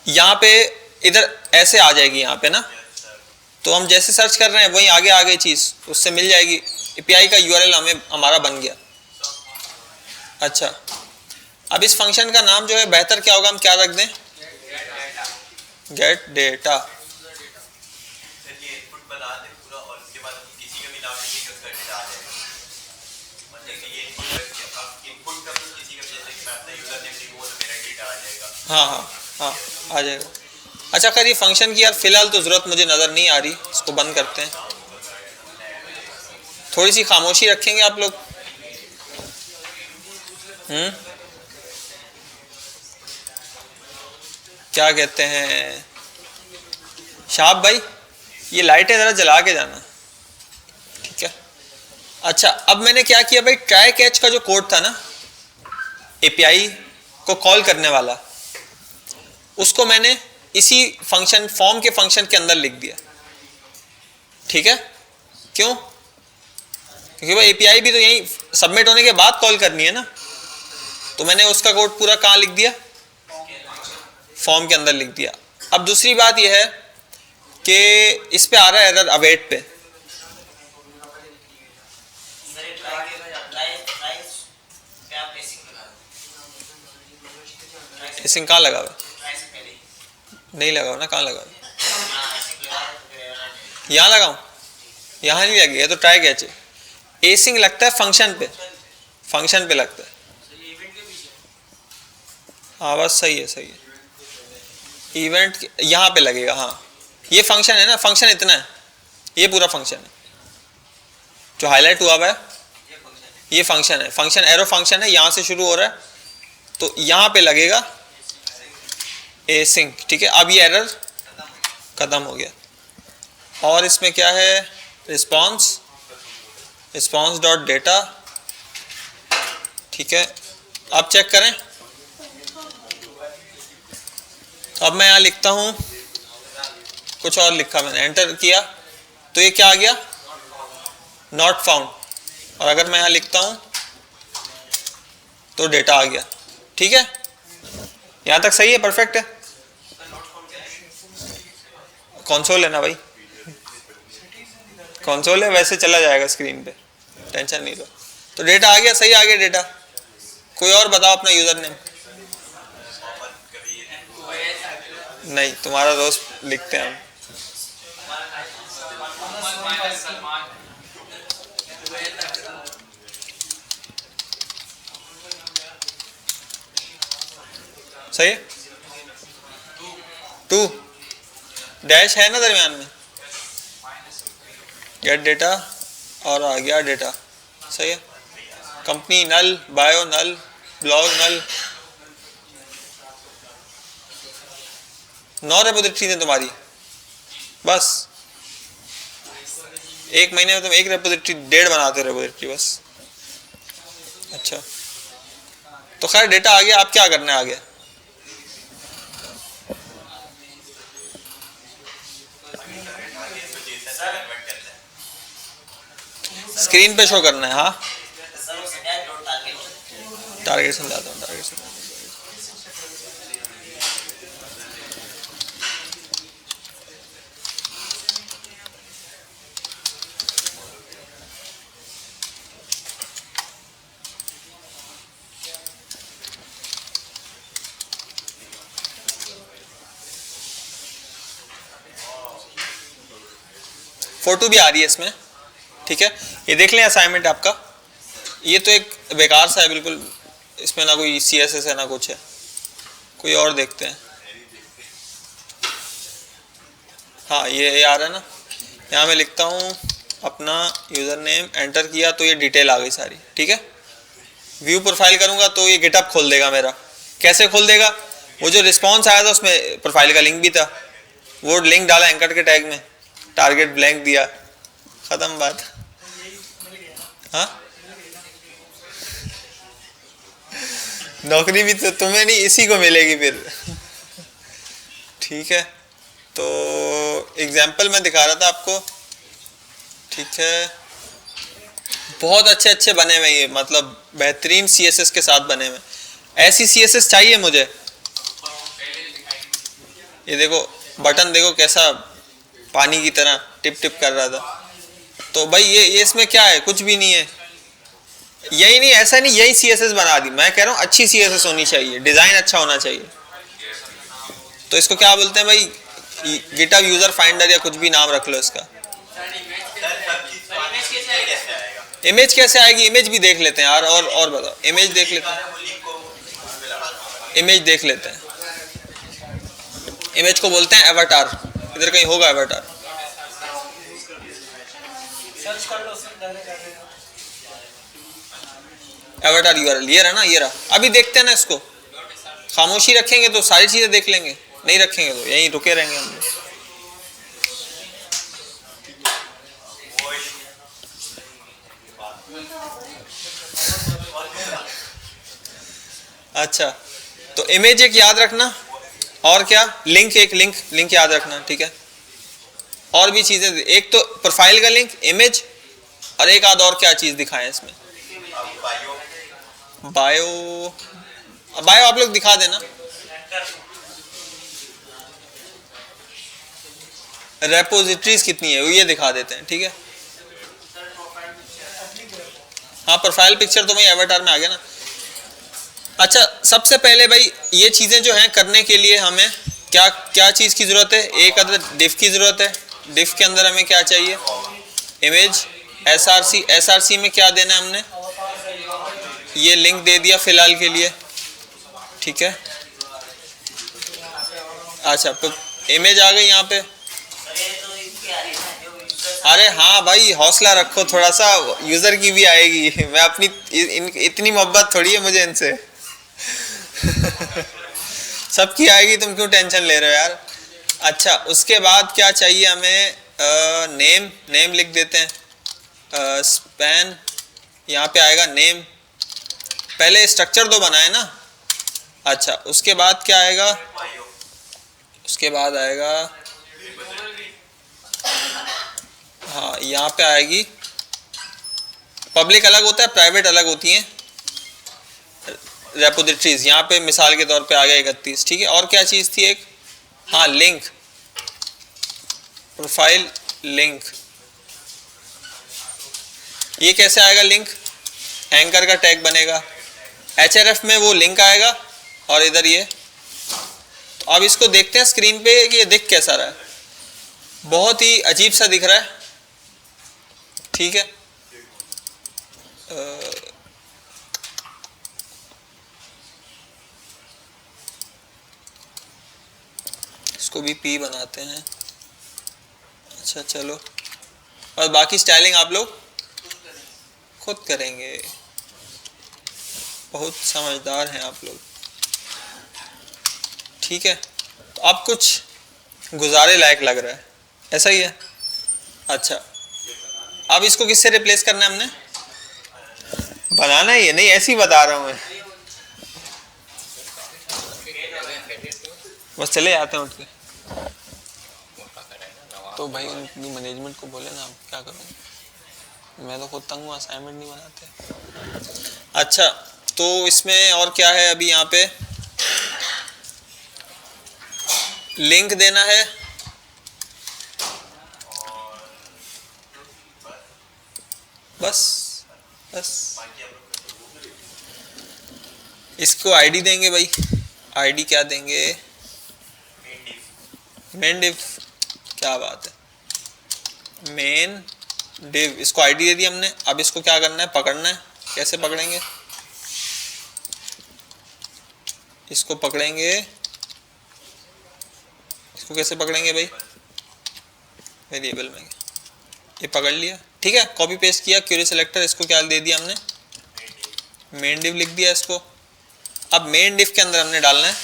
[SPEAKER 1] यहाँ पे इधर ऐसे आ जाएगी यहाँ पे ना। तो हम जैसे सर्च कर रहे हैं वहीं आगे आ गई चीज़, उससे मिल जाएगी। एपीआई का यूआरएल हमें हमारा बन गया। अच्छा, अब इस फंक्शन का नाम जो है बेहतर क्या होगा, हम क्या रख दें, गेट डेटा।
[SPEAKER 3] इनपुट बना दे पूरा और उसके बाद किसी का भी नाम लिखिए कि उसका डेटा आ जाएगा। मतलब कि ये इनपुट का किसी का, जैसे कि मैं अपना यूजर नेम लिखूंगा तो मेरा डेटा आ जाएगा।
[SPEAKER 1] हाँ हाँ हाँ, आ जाएगा। अच्छा, खैर ये फंक्शन की यार फिलहाल तो ज़रूरत मुझे नज़र नहीं आ रही, इसको बंद करते हैं। थोड़ी सी खामोशी रखेंगे आप लोग। क्या कहते हैं शाहब भाई, ये लाइटें ज़रा जला के जाना, ठीक है। अच्छा, अब मैंने क्या किया भाई, ट्राई कैच का जो कोड था ना एपीआई को कॉल करने वाला, उसको मैंने इसी फंक्शन फॉर्म के फंक्शन के अंदर लिख दिया, ठीक है। क्यों, क्योंकि भाई एपीआई भी तो यही सबमिट होने के बाद कॉल करनी है ना। तो मैंने उसका कोड पूरा कहाँ लिख दिया, फॉर्म के अंदर लिख दिया। अब दूसरी बात यह है कि इस पे आ रहा है एरर अवेट पे। एसिंग कहाँ लगा हुआ, नहीं लगा हुआ ना, कहाँ लगा हुआ, यहाँ लगाऊं, यहाँ नहीं लगी है तो ट्राई कैच है। एसिंग लगता है फंक्शन पे, फंक्शन पे लगता है। हाँ बस सही है सही है। इवेंट यहाँ पे लगेगा, हाँ ये फंक्शन है ना, फंक्शन इतना है, ये पूरा फंक्शन है जो हाईलाइट हुआ हुआ है, ये फंक्शन है, फंक्शन एरो फंक्शन है, यहाँ से शुरू हो रहा है तो यहाँ पे लगेगा एसिंक, ठीक है। अब ये एरर खत्म हो गया। और इसमें क्या है, रिस्पॉन्स डॉट डेटा, ठीक है। अब चेक करें, तो अब मैं यहाँ लिखता हूँ, कुछ और लिखा मैंने, एंटर किया तो ये क्या आ गया, नॉट फाउंड। और अगर मैं यहाँ लिखता हूँ तो डेटा आ गया, ठीक है। यहाँ तक सही है, परफेक्ट है। कंसोल है ना भाई, कंसोल है, वैसे चला जाएगा स्क्रीन पे, टेंशन नहीं लो। तो डेटा आ गया, सही आ गया डेटा। कोई और बताओ अपना यूजर नेम। नहीं, तुम्हारा रोज लिखते हैं हम। सही है, 2 डैश है ना दरमियान में, गेट डेटा और आ गया डेटा, सही है। कंपनी नल, बायो नल, ब्लॉग नल, 9 रेपोजिटरीज हैं तुम्हारी, बस 1 महीने में तुम 1 रेपोजिटरी, 1.5 बनाते हो रेपोजिटरी बस। अच्छा तो खैर डेटा आ गया, आप क्या करना है आगे, स्क्रीन पे शो करना है। हाँ टारगेट समझाता हूँ, टारगेट समझाता हूँ। फोटो भी आ रही है इसमें, ठीक है। ये देख लें असाइनमेंट आपका, ये तो एक बेकार सा है बिल्कुल, इसमें ना कोई CSS है ना कुछ है। कोई और देखते हैं। हाँ ये आ रहा है ना, यहाँ मैं लिखता हूँ अपना यूज़र नेम, एंटर किया तो ये डिटेल आ गई सारी, ठीक है। व्यू प्रोफाइल करूँगा तो ये गिटअप खोल देगा मेरा। कैसे खोल देगा, वो जो रिस्पॉन्स आया था उसमें प्रोफाइल का लिंक भी था, वो लिंक डाला एंकर के टैग में, टारगेट ब्लैंक दिया, ख़त्म बात। हाँ नौकरी भी तो तुम्हें नहीं, इसी को मिलेगी फिर, ठीक है। तो एग्जाम्पल मैं दिखा रहा था आपको, ठीक है। बहुत अच्छे अच्छे बने हुए ये, मतलब बेहतरीन CSS के साथ बने हुए। ऐसी CSS चाहिए मुझे। ये देखो बटन, देखो कैसा पानी की तरह टिप टिप कर रहा था। तो भाई ये इसमें क्या है, कुछ भी नहीं है। यही नहीं, ऐसा नहीं यही CSS बना दी, मैं कह रहा हूँ अच्छी CSS होनी चाहिए, डिज़ाइन अच्छा होना चाहिए। तो इसको क्या बोलते हैं भाई, गिटहब यूज़र फाइंडर या कुछ भी नाम रख लो इसका। इमेज कैसे आएगी, इमेज भी देख लेते हैं यार, और बताओ, इमेज देख लेते हैं, इमेज देख लेते हैं। इमेज को बोलते हैं एवाटार, इधर कहीं होगा एवाटार, एवाटार URL ये रहा ना, ये रहा। अभी देखते हैं ना इसको, खामोशी रखेंगे तो सारी चीजें देख लेंगे, नहीं रखेंगे तो यहीं रुके रहेंगे हम। अच्छा तो इमेज एक याद रखना, और क्या, लिंक, एक लिंक याद रखना, ठीक है। और भी चीजें, एक तो प्रोफाइल का लिंक, इमेज, और एक आध और क्या चीज दिखाएं इसमें, बायो आप लोग दिखा देना। रेपोजिटरीज कितनी है वो ये दिखा देते हैं, ठीक है। हाँ प्रोफाइल पिक्चर तो भाई एवाटार में आ गया ना। अच्छा सबसे पहले भाई ये चीज़ें जो हैं करने के लिए हमें क्या चीज़ की ज़रूरत है, एक अदर डिफ की ज़रूरत है। डिफ के अंदर हमें क्या चाहिए, इमेज, SRC में क्या देना है हमने, ये लिंक दे दिया फ़िलहाल के लिए, ठीक है। अच्छा तो इमेज आ गई यहाँ पे। अरे हाँ भाई हौसला रखो थोड़ा सा, यूजर की भी आएगी। मैं अपनी इतनी मोहब्बत थोड़ी है मुझे इनसे। सबकी आएगी, तुम क्यों टेंशन ले रहे हो यार। अच्छा उसके बाद क्या चाहिए हमें, नेम लिख देते हैं। स्पैन यहाँ पे आएगा नेम। पहले स्ट्रक्चर तो बनाए ना। अच्छा उसके बाद क्या आएगा, उसके बाद आएगा हाँ यहाँ पे आएगी पब्लिक अलग होता है, प्राइवेट अलग होती हैं रेपोजिटरीज। यहाँ पे मिसाल के तौर पे आ गया 31, ठीक है। और क्या चीज़ थी एक, हाँ लिंक, प्रोफाइल लिंक। ये कैसे आएगा लिंक, एंकर का टैग बनेगा, href में वो लिंक आएगा और इधर ये। तो अब इसको देखते हैं स्क्रीन पे कि ये दिख कैसा रहा है। बहुत ही अजीब सा दिख रहा है, ठीक है। इसको भी P बनाते हैं। अच्छा चलो, और बाकी स्टाइलिंग आप लोग खुद करेंगे, बहुत समझदार हैं आप लोग, ठीक है। तो अब कुछ गुजारे लायक लग रहा है, ऐसा ही है। अच्छा अब इसको किससे रिप्लेस करना है हमने, बनाना ही है नहीं, ऐसे ही बता रहा हूँ मैं, बस चले जाते हैं उठ के। तो भाई उनकी मैनेजमेंट को बोले ना, आप क्या करूँ, मैं तो खुद तंग हूँ, असाइनमेंट नहीं बनाते। अच्छा तो इसमें और क्या है, अभी यहाँ पे लिंक देना है, बस इसको आईडी देंगे भाई। आईडी क्या देंगे, मेन डिव, क्या बात है, मेन डिव। इसको आईडी दे दी हमने। अब इसको क्या करना है, पकड़ना है। कैसे पकड़ेंगे, इसको पकड़ेंगे, इसको कैसे पकड़ेंगे भाई, वेरिएबल में ये पकड़ लिया, ठीक है। कॉपी पेस्ट किया, क्वेरी सिलेक्टर, इसको क्या दे दिया हमने, मेन डिव लिख दिया इसको। अब मेन डिव के अंदर हमने डालना है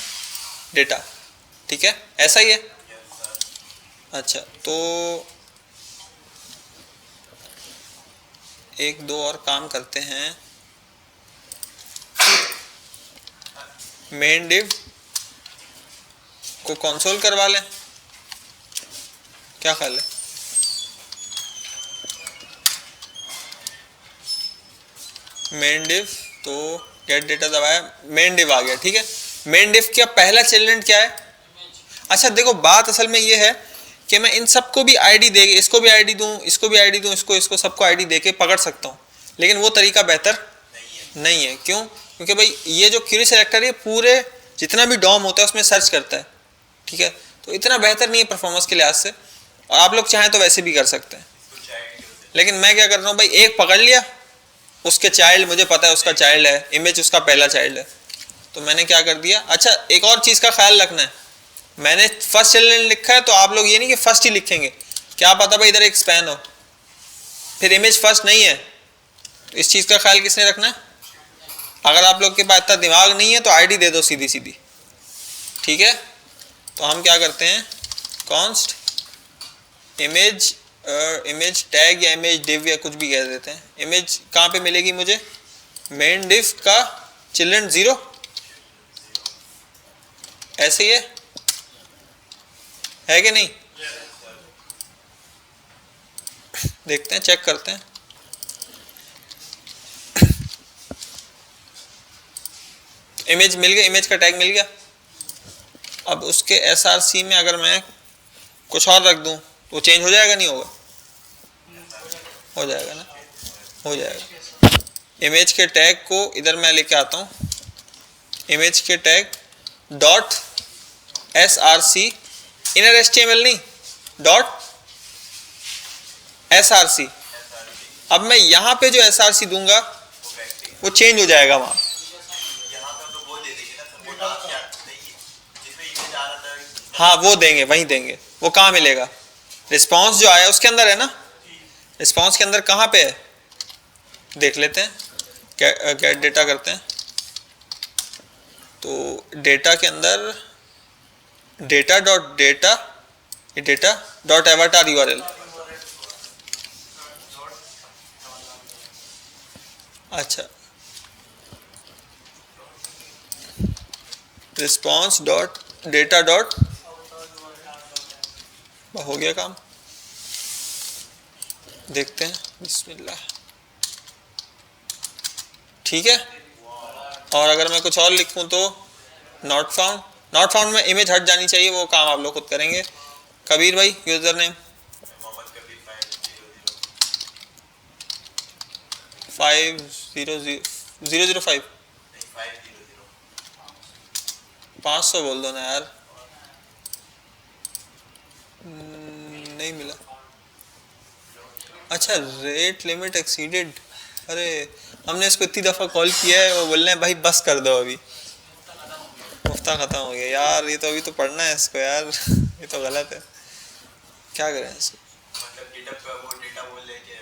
[SPEAKER 1] डेटा, ठीक है, ऐसा ही है। अच्छा तो एक दो और काम करते हैं। मेन डिव को कंसोल करवा लें, क्या ख्याल है। मेन डिव तो गेट डेटा दबाया, मेन डिव आ गया, ठीक है। मेन डिव का पहला चिल्ड्रन क्या है। अच्छा देखो बात असल में ये है कि मैं इन सबको भी आईडी दे, इसको भी आईडी दूं, इसको भी आईडी दूं, इसको सबको आईडी दे के पकड़ सकता हूं, लेकिन वो तरीका बेहतर नहीं है। क्यों, क्योंकि भाई ये जो क्वेरी सिलेक्टर है पूरे जितना भी डॉम होता है उसमें सर्च करता है, ठीक है। तो इतना बेहतर नहीं है परफॉर्मेंस के लिहाज से, और आप लोग चाहें तो वैसे भी कर सकते हैं। लेकिन मैं क्या कर रहा हूँ भाई, एक पकड़ लिया, उसके चाइल्ड मुझे पता है उसका चाइल्ड है, इमेज उसका पहला चाइल्ड है, तो मैंने क्या कर दिया। अच्छा एक और चीज़ का ख्याल रखना है, मैंने फर्स्ट चिल्ड्रन लिखा है तो आप लोग ये नहीं कि फर्स्ट ही लिखेंगे, क्या पता भाई इधर एक स्पैन हो, फिर इमेज फर्स्ट नहीं है। तो इस चीज़ का ख्याल किसने रखना है। अगर आप लोग के पास इतना दिमाग नहीं है तो आईडी दे दो सीधी सीधी, ठीक है। तो हम क्या करते हैं, कॉन्स्ट इमेज टैग या इमेज डिव या कुछ भी कह देते हैं। इमेज कहाँ पे मिलेगी मुझे, मेन डिव का चिल्ड्रन 0, ऐसे ही है कि नहीं, देखते हैं, चेक करते हैं। इमेज मिल गया, इमेज का टैग मिल गया। अब उसके SRC में अगर मैं कुछ और रख दूं तो चेंज हो जाएगा, नहीं होगा, हो जाएगा ना, हो जाएगा। इमेज के टैग को इधर मैं लेके आता हूँ, इमेज के tag dot SRC, inner HTML नहीं, डॉट SRC। अब मैं यहाँ पे जो SRC दूंगा वो चेंज हो जाएगा वहाँ। हाँ वो देंगे, वहीं देंगे। वो कहाँ मिलेगा? रिस्पॉन्स जो आया उसके अंदर है ना। रिस्पॉन्स के अंदर कहाँ पे है देख लेते हैं। गेट डेटा करते हैं तो डेटा के अंदर डेटा डॉट डेटा, ये डेटा डॉट एवाटार यूआरएल। अच्छा, रिस्पॉन्स डॉट डेटा डॉट, हो गया काम। देखते हैं, बिस्मिल्लाह। ठीक है। और अगर मैं कुछ और लिखूं तो नॉट फाउंड, नॉट फाउंड में इमेज हट जानी चाहिए, वो काम आप लोग खुद करेंगे। कबीर भाई यूजर नेम
[SPEAKER 3] मोहम्मद कबीर
[SPEAKER 1] 500005,
[SPEAKER 3] 500
[SPEAKER 1] 500 बोल दो ना यार। नहीं मिला। अच्छा, रेट लिमिट एक्सीडेड। अरे हमने इसको इतनी दफ़ा कॉल किया है, वो बोल रहे हैं भाई बस कर दो, अभी मुफ्ता ख़त्म हो गया यार। ये तो अभी तो पढ़ना है इसको यार। ये तो गलत है, क्या करें इसको।
[SPEAKER 3] मतलब डेटा वो डेटा बोल रहे कि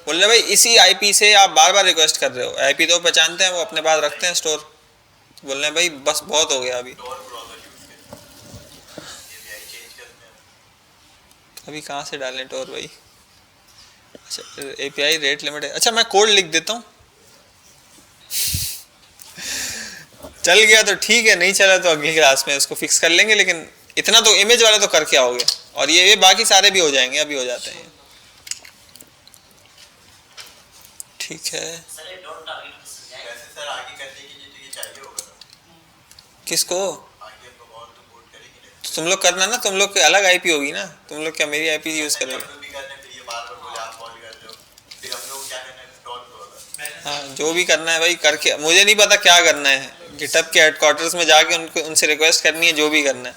[SPEAKER 1] बोल रहे भाई इसी आईपी से आप बार बार रिक्वेस्ट कर रहे हो। आईपी तो पहचानते हैं, वो अपने पास रखते हैं स्टोर। तो बोल रहे हैं भाई बस बहुत हो गया, अभी
[SPEAKER 3] टॉर ब्राउज़र यूज़ करते हैं, एपीआई चेंज करते हैं।
[SPEAKER 1] अभी कहाँ से डालें टोर भाई। अच्छा, एपीआई रेट लिमिट है। अच्छा, मैं कोड लिख देता हूँ। चल गया तो ठीक है, नहीं चला तो अगली क्लास में उसको फिक्स कर लेंगे। लेकिन इतना तो इमेज वाला तो करके आओगे, और ये बाकी सारे भी हो जाएंगे, अभी हो जाते हैं। ठीक है।
[SPEAKER 3] वैसे सर आगे करने के लिए तो ये चाहिए होगा ना,
[SPEAKER 1] किसको?
[SPEAKER 3] आगे हम लोग और तो कोड करेंगे ना।
[SPEAKER 1] तो तुम लोग करना ना, तुम लोग की अलग आईपी होगी ना। तुम लोग क्या मेरी आईपी यूज़
[SPEAKER 3] हम
[SPEAKER 1] करोगे?
[SPEAKER 3] लोग भी करने, फिर ये बार बार बोले आप कॉल कर रहे हो, फिर हम लोग क्या करना है, टॉर ब्राउज़र।
[SPEAKER 1] हाँ, जो भी करना है भाई करके, मुझे नहीं पता क्या करना है। गिटहब के हेडक्वार्टर्स में जाके उनको उनसे रिक्वेस्ट करनी है, जो भी करना है।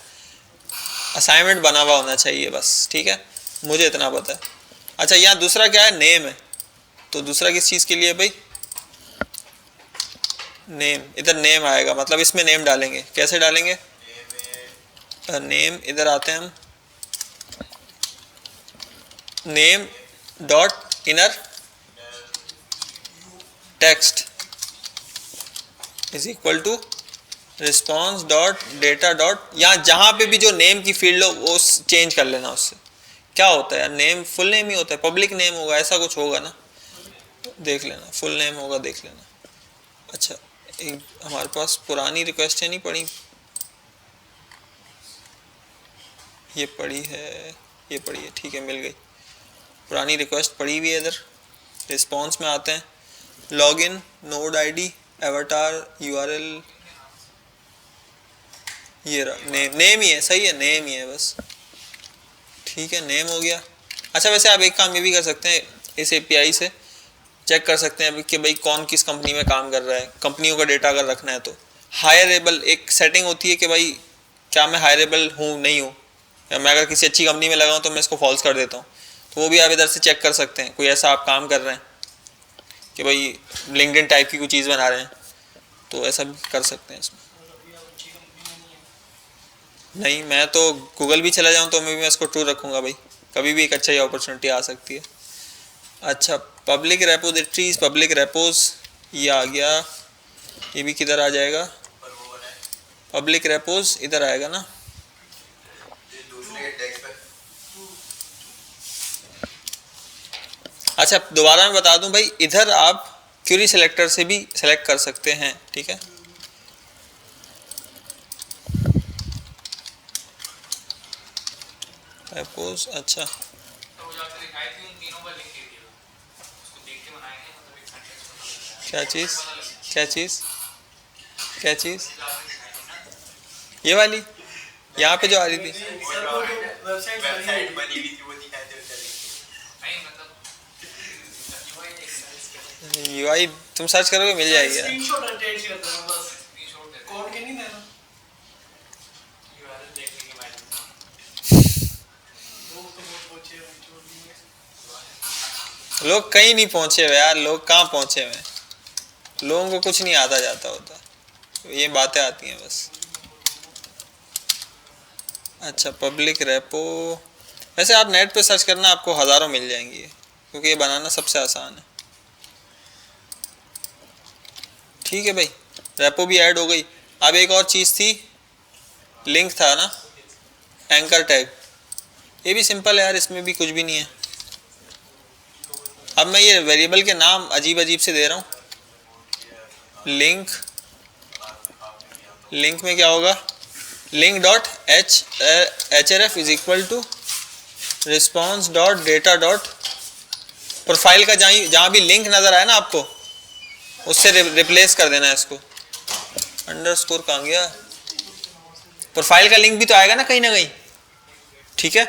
[SPEAKER 1] असाइनमेंट बना हुआ होना चाहिए बस, ठीक है, मुझे इतना पता है। अच्छा, यहाँ दूसरा क्या है? नेम है। तो दूसरा किस चीज़ के लिए भाई? नेम। इधर नेम आएगा, मतलब इसमें नेम डालेंगे। कैसे डालेंगे? नेम इधर आते हैं हम, name dot inner text is equal to response dot data dot, यहाँ जहाँ पे भी जो नेम की फील्ड हो वो चेंज कर लेना। उससे क्या होता है यार, नेम फुल नेम ही होता है, पब्लिक नेम होगा, ऐसा कुछ होगा ना, देख लेना। फुल नेम होगा, देख लेना। अच्छा, एक हमारे पास पुरानी रिक्वेस्ट है नहीं पड़ी, ये पड़ी है, ये पड़ी है, ठीक है, मिल गई। पुरानी रिक्वेस्ट पड़ी हुई है। इधर रिस्पॉन्स में आते हैं, login, node ID, Avatar URL, ये रहा नेम। नेम ही है, सही है, नेम ही है बस। ठीक है, नेम हो गया। अच्छा, वैसे आप एक काम ये भी कर सकते हैं, इस एपीआई से चेक कर सकते हैं कि भाई कौन किस कंपनी में काम कर रहा है। कंपनियों का डेटा अगर रखना है तो हायरेबल एक सेटिंग होती है कि भाई क्या मैं हायरेबल हूँ नहीं हूँ, या मैं अगर किसी अच्छी कंपनी में लगा हूँ तो मैं इसको फॉल्स कर देता हूँ। तो वो भी आप इधर से चेक कर सकते हैं। कोई ऐसा आप काम कर रहे हैं कि भाई लिंक्डइन टाइप की कोई चीज़ बना रहे हैं, तो ऐसा भी कर सकते हैं इसमें। नहीं, मैं तो गूगल भी चला जाऊँ तो मैं इसको ट्रू रखूँगा भाई, कभी भी एक अच्छा ही अपॉर्चुनिटी आ सकती है। अच्छा, पब्लिक रेपोजिटरीज, पब्लिक रेपोज, ये आ गया। ये भी किधर आ जाएगा?
[SPEAKER 3] पर वो बनाए
[SPEAKER 1] पब्लिक रेपोज इधर आएगा ना।
[SPEAKER 3] ये दूसरे के टैक्स पर
[SPEAKER 1] अच्छा, दोबारा मैं बता दूं भाई, इधर आप क्यूरी सेलेक्टर से भी सेलेक्ट कर सकते हैं, ठीक है। रेपोज, अच्छा
[SPEAKER 4] तो वो जाकर दिखाई थी उन तीनों का लिंक दे दिया, उसको देख के बनाएंगे, मतलब एक सेंटेंस
[SPEAKER 1] क्या चीज़? क्या चीज़? क्या चीज़? ये वाली यहाँ पे जो आ रही थी।
[SPEAKER 3] वेबसाइट बनी हुई थी, वो दिखाई दे उसका लिंक।
[SPEAKER 4] नहीं मतलब
[SPEAKER 1] यूआई तुम सर्च करोगे मिल जाएगी यार।
[SPEAKER 6] स्क्रीनशॉट अटैच करता हूं बस,
[SPEAKER 4] स्क्रीनशॉट दे
[SPEAKER 6] कोड के नहीं देना।
[SPEAKER 4] यूआरएल देखने के बाद
[SPEAKER 6] लोग तो बहुत पहुंचे हैं जो भी है।
[SPEAKER 1] लोग कहीं नहीं पहुंचे हुए यार, लोग कहाँ पहुंचे हुए हैं, लोगों को कुछ नहीं आता जाता होता, ये बातें आती हैं बस। अच्छा पब्लिक रेपो, वैसे आप नेट पे सर्च करना आपको हज़ारों मिल जाएंगी क्योंकि ये बनाना सबसे आसान है। ठीक है भाई, रेपो भी ऐड हो गई। अब एक और चीज़ थी, लिंक था ना, एंकर टैग। ये भी सिंपल है यार, इसमें भी कुछ भी नहीं है। अब मैं ये वेरिएबल के नाम अजीब अजीब से दे रहा हूँ। लिंक में क्या होगा, link dot href is equal to response dot data dot profile का जहाँ भी लिंक नज़र आए ना आपको, उससे रिप्लेस कर देना है इसको। अंडरस्कोर कहाँ गया, प्रोफाइल का लिंक भी तो आएगा ना कहीं ना कहीं, ठीक है,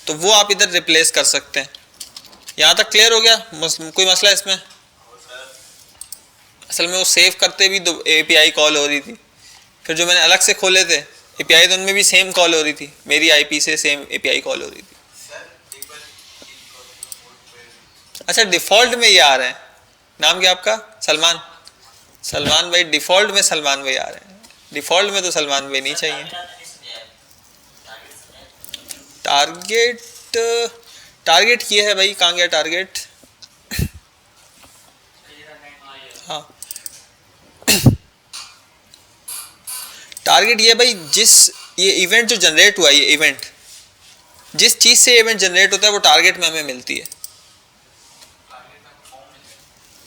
[SPEAKER 1] तो वो आप इधर रिप्लेस कर सकते हैं। यहाँ तक क्लियर हो गया, कोई मसला इसमें? असल में वो सेव करते भी तो API कॉल हो रही थी, फिर जो मैंने अलग से खोले थे API तो उनमें भी सेम कॉल हो रही थी, मेरी IP से सेम API कॉल हो रही थी। अच्छा डिफ़ॉल्ट में ये आ रहे हैं, नाम क्या आपका? सलमान। सलमान भाई डिफ़ॉल्ट में सलमान भाई आ रहे हैं, डिफ़ॉल्ट में तो सलमान भाई नहीं चाहिए। टारगेट ये है भाई, कहाँ गया टारगेट? हाँ टारगेट ये भाई, ये इवेंट जो जनरेट हुआ, ये इवेंट जिस चीज़ से इवेंट जनरेट होता है वो टारगेट में हमें मिलती है।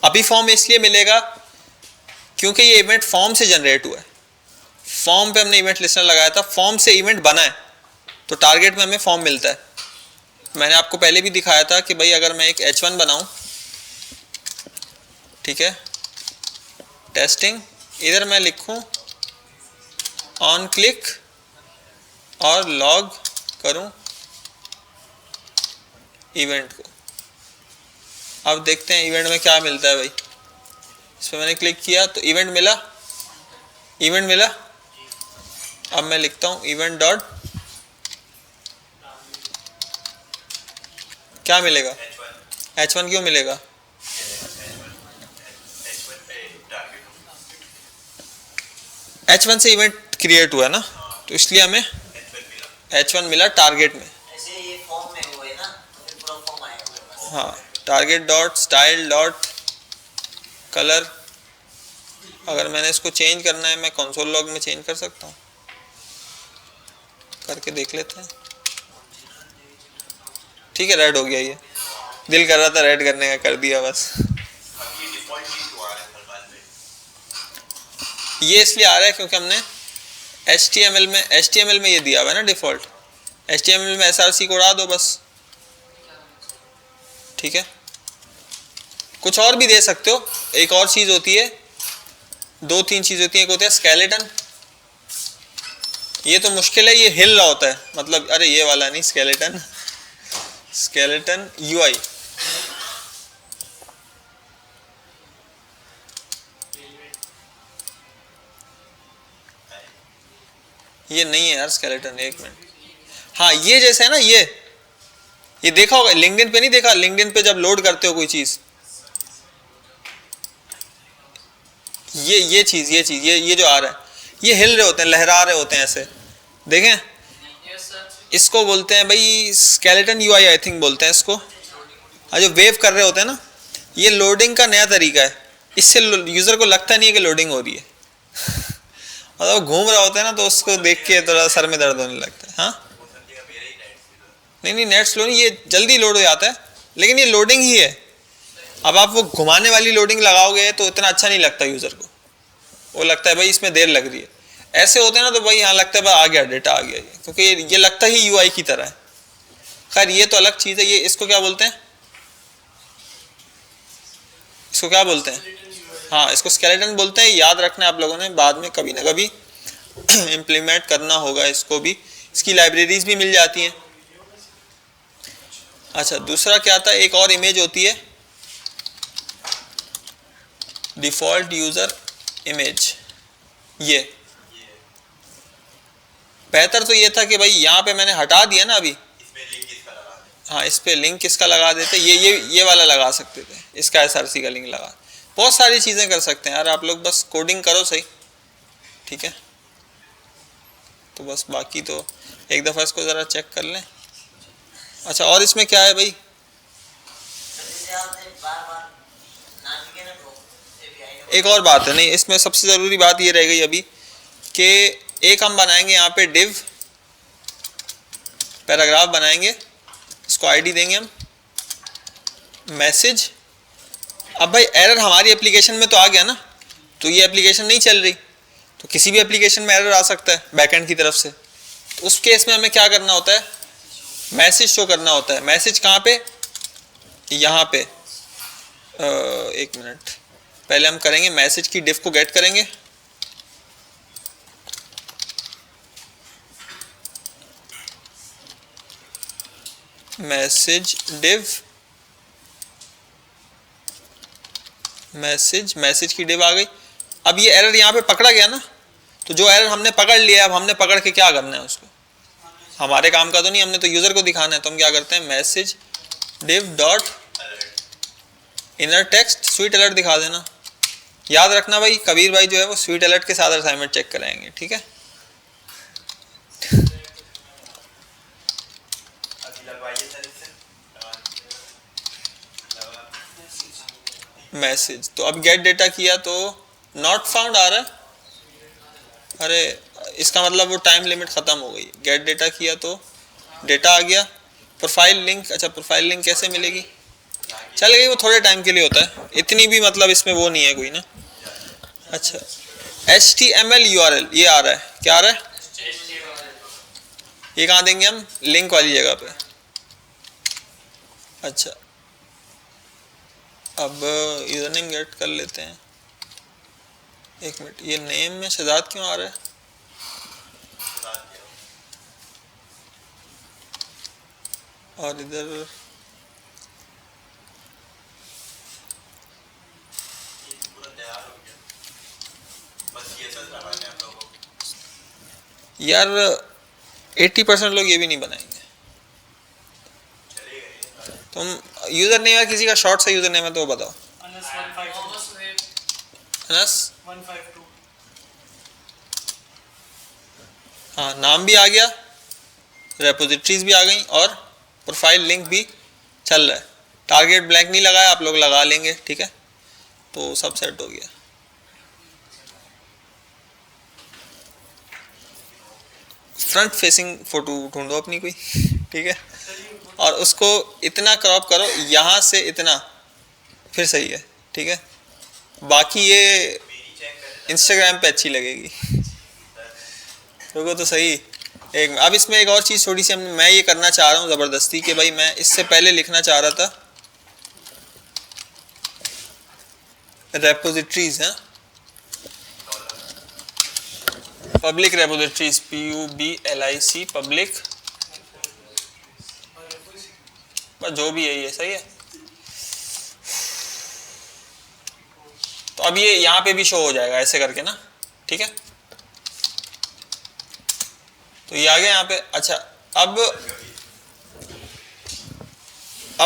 [SPEAKER 1] अभी फॉर्म इसलिए मिलेगा क्योंकि ये इवेंट फॉर्म से जनरेट हुआ है, फॉर्म पे हमने इवेंट लिस्टनर लगाया था, फॉर्म से इवेंट बना है तो टारगेट में हमें फॉर्म मिलता है। मैंने आपको पहले भी दिखाया था कि भाई अगर मैं एक H1 बनाऊं, ठीक है, टेस्टिंग, इधर मैं लिखूं ऑन क्लिक और लॉग करूं इवेंट को। अब देखते हैं इवेंट में क्या मिलता है भाई। इस पर मैंने क्लिक किया तो इवेंट मिला, इवेंट मिला। अब मैं लिखता हूं इवेंट डॉट, क्या मिलेगा? H1 क्यों मिलेगा? H1 से इवेंट क्रिएट हुआ है ना, तो इसलिए हमें H1 मिला टारगेट में।
[SPEAKER 7] ऐसे ये फॉर्म में हुए ना, तो फिर पूरा फॉर्म आएगा।
[SPEAKER 1] हाँ, target dot style dot colour. अगर मैंने इसको चेंज करना है, मैं कंसोल लॉग में चेंज कर सकता हूँ, करके देख लेते हैं। ठीक है, रेड हो गया, ये दिल कर रहा था रेड करने का, कर दिया बस। ये इसलिए आ रहा है क्योंकि हमने HTML में ये दिया हुआ है ना डिफ़ॉल्ट। HTML में src को उड़ा दो बस, ठीक है। कुछ और भी दे सकते हो, एक और चीज़ होती है, 2-3 चीज़ होती है। एक होता है स्केलेटन, ये तो मुश्किल है, ये हिल रहा होता है, मतलब अरे ये वाला नहीं, स्केलेटन, स्केलेटन UI। ये नहीं है यार स्केलेटन, एक मिनट। हाँ ये जैसे है ना, ये देखा होगा लिंक्डइन पे, नहीं देखा? लिंक्डइन पे जब लोड करते हो कोई चीज़, ये चीज़ ये जो आ रहा है, ये हिल रहे होते हैं, लहरा रहे होते हैं ऐसे, देखें? इसको बोलते हैं भाई स्केलेटन UI, आई थिंक बोलते हैं इसको। हाँ, जो वेव कर रहे होते हैं ना, ये लोडिंग का नया तरीका है, इससे यूज़र को लगता नहीं है कि लोडिंग हो रही है। और वो घूम रहा होता है ना, तो उसको देख के थोड़ा सर में दर्द होने लगता है। हाँ नहीं नेट स्लो नहीं, ये जल्दी लोड हो जाता है, लेकिन ये लोडिंग ही है। अब आप वो घुमाने वाली लोडिंग लगाओगे तो इतना अच्छा नहीं लगता यूज़र को, वो लगता है भाई इसमें देर लग रही है। ऐसे होते हैं ना, तो भाई यहाँ लगता है भाई आ गया डेटा, आ गया, क्योंकि ये लगता ही UI की तरह है। खैर ये तो अलग चीज़ है। ये इसको क्या बोलते हैं? इसको क्या बोलते हैं? हाँ, इसको स्केलेटन बोलते हैं। याद रखना है आप लोगों ने, बाद में कभी ना कभी इम्प्लीमेंट करना होगा इसको भी। इसकी लाइब्रेरीज भी मिल जाती हैं। अच्छा, दूसरा क्या था, एक और इमेज होती है डिफ़ॉल्ट यूज़र इमेज। ये बेहतर तो ये था कि भाई यहाँ पे मैंने हटा दिया ना अभी, हाँ इस पे लिंक किसका लगा देते, ये वाला लगा सकते थे, इसका src का लिंक लगा। बहुत सारी चीज़ें कर सकते हैं यार आप लोग, बस कोडिंग करो सही, ठीक है। तो बस बाकी तो एक दफ़ा इसको ज़रा चेक कर लें। अच्छा, और इसमें क्या है भाई?
[SPEAKER 7] जैसे आपने बार बार नाम लिखे ना तो API
[SPEAKER 1] एक और बात है, नहीं इसमें सबसे ज़रूरी बात ये रह गई अभी कि एक हम बनाएंगे यहाँ पे डिव पैराग्राफ बनाएंगे, इसको आईडी देंगे हम मैसेज। अब भाई एरर हमारी एप्लीकेशन में तो आ गया ना, तो ये एप्लीकेशन नहीं चल रही, तो किसी भी एप्लीकेशन में एरर आ सकता है बैकएंड की तरफ से। तो उस केस में हमें क्या करना होता है? मैसेज शो करना होता है। मैसेज कहाँ पे? यहाँ पे। एक मिनट, पहले हम करेंगे मैसेज की डिफ को गेट करेंगे। मैसेज डिव, मैसेज की डिव आ गई। अब ये एरर यहाँ पे पकड़ा गया ना, तो जो एरर हमने पकड़ लिया, अब हमने पकड़ के क्या करना है उसको? हमारे काम का तो नहीं, हमने तो यूज़र को दिखाना है। तो हम क्या करते हैं? Message div dot inner text sweet alert दिखा देना। याद रखना भाई, कबीर भाई जो है वो स्वीट अलर्ट के साथ असाइनमेंट चेक कराएंगे, ठीक है? मैसेज तो अब गेट डेटा किया तो नॉट फाउंड आ रहा है। अरे इसका मतलब वो टाइम लिमिट ख़त्म हो गई। गेट डेटा किया तो डेटा आ गया। प्रोफाइल लिंक, अच्छा प्रोफाइल लिंक कैसे मिलेगी? चल गई, वो थोड़े टाइम के लिए होता है, इतनी भी मतलब इसमें वो नहीं है कोई ना। अच्छा HTML URL ये आ रहा है, क्या आ रहा है? ये कहाँ देंगे हम? लिंक वाली जगह पे। अच्छा अब यूज़र नेम गेट कर लेते हैं। एक मिनट, ये नेम में शहजाद क्यों आ रहा है? और इधर यार 80% लोग ये भी नहीं बनाएंगे। तुम यूज़र नेम या किसी का शॉर्ट सा यूज़र नेम है तो वो बताओ। अनस
[SPEAKER 6] 152।
[SPEAKER 1] हाँ, नाम भी आ गया, रेपोजिटरीज भी आ गई और प्रोफाइल लिंक भी चल रहा है। टारगेट ब्लैंक नहीं लगाया, आप लोग लगा लेंगे, ठीक है? तो सब सेट हो गया। फ्रंट फेसिंग फोटो ढूंढो अपनी कोई, ठीक है? और उसको इतना क्रॉप करो, यहाँ से इतना, फिर सही है, ठीक है? बाकी ये इंस्टाग्राम पे अच्छी लगेगी। रुको तो सही। एक अब इसमें एक और चीज़ थोड़ी सी मैं ये करना चाह रहा हूँ ज़बरदस्ती कि भाई मैं इससे पहले लिखना चाह रहा था रेपोजिटरीज हैं, पब्लिक रेपोजिटरीज, PUBLIC पब्लिक, बस जो भी है ये सही है। तो अब ये यहाँ पे भी शो हो जाएगा ऐसे करके ना, ठीक है? तो ये आ गया यहाँ पे। अच्छा अब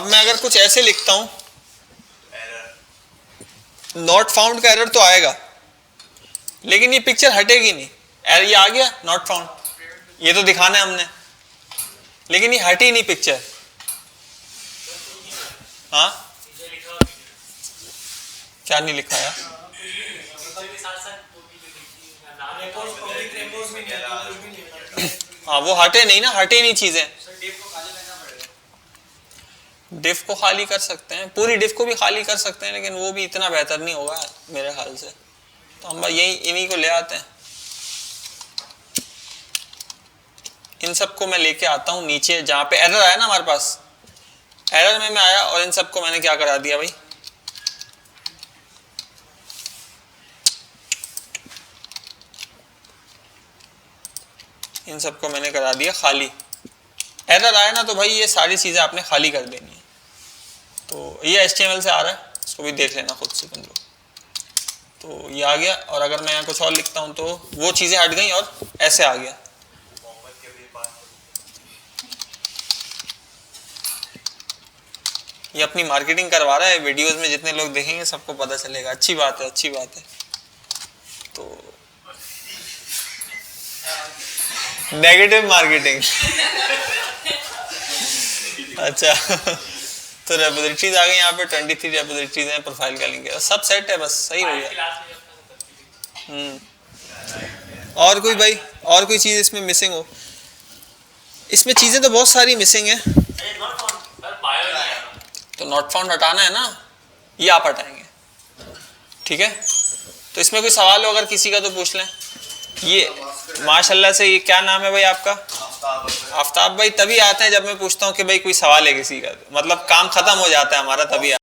[SPEAKER 1] मैं अगर कुछ ऐसे लिखता हूँ, नॉट फाउंड का एरर तो आएगा, लेकिन ये पिक्चर हटेगी नहीं। एरर ये आ गया नॉट फाउंड, ये तो दिखाना है हमने, लेकिन ये हटी नहीं पिक्चर। हाँ क्या नहीं लिखा है? हाँ वो हटे नहीं ना, हटे नहीं चीजें। डिफ को खाली कर सकते हैं, पूरी डिफ को भी खाली कर सकते हैं, लेकिन वो भी इतना बेहतर नहीं होगा मेरे ख्याल से। तो हम यही इन्हीं को ले आते हैं। इन सबको मैं लेके आता हूँ नीचे जहाँ पे एरर आया ना हमारे पास, एरर में मैं आया और इन सबको मैंने क्या करा दिया भाई, इन सबको मैंने करा दिया खाली। एरर आया ना तो भाई ये सारी चीज़ें आपने खाली कर देनी है। तो ये HTML से आ रहा है, इसको भी देख लेना खुद से तुम लोग। तो ये आ गया, और अगर मैं यहाँ कुछ और लिखता हूँ तो वो चीज़ें हट गई और ऐसे आ गया। ये अपनी मार्केटिंग करवा रहा है, वीडियोस में जितने लोग देखेंगे सबको पता चलेगा। अच्छी बात है, अच्छी बात है। तो नेगेटिव मार्केटिंग। अच्छा, तो रेपोजिटरीज आ गई यहाँ पे 23 रेपोजिटरीज हैं, प्रोफाइल का लिंक है, सब सेट है, बस सही हो गया। और कोई भाई, और कोई चीज़ इसमें मिसिंग हो? इसमें चीज़ें तो बहुत सारी मिसिंग है। तो नॉट फाउंड हटाना है ना, ये आप हटाएंगे, ठीक है। तो इसमें कोई सवाल हो अगर किसी का तो पूछ लें। ये माशाल्लाह से, ये क्या नाम है भाई आपका? आफ्ताब भाई। तभी आते हैं जब मैं पूछता हूँ कि भाई कोई सवाल है किसी का, मतलब काम खत्म हो जाता है हमारा, तभी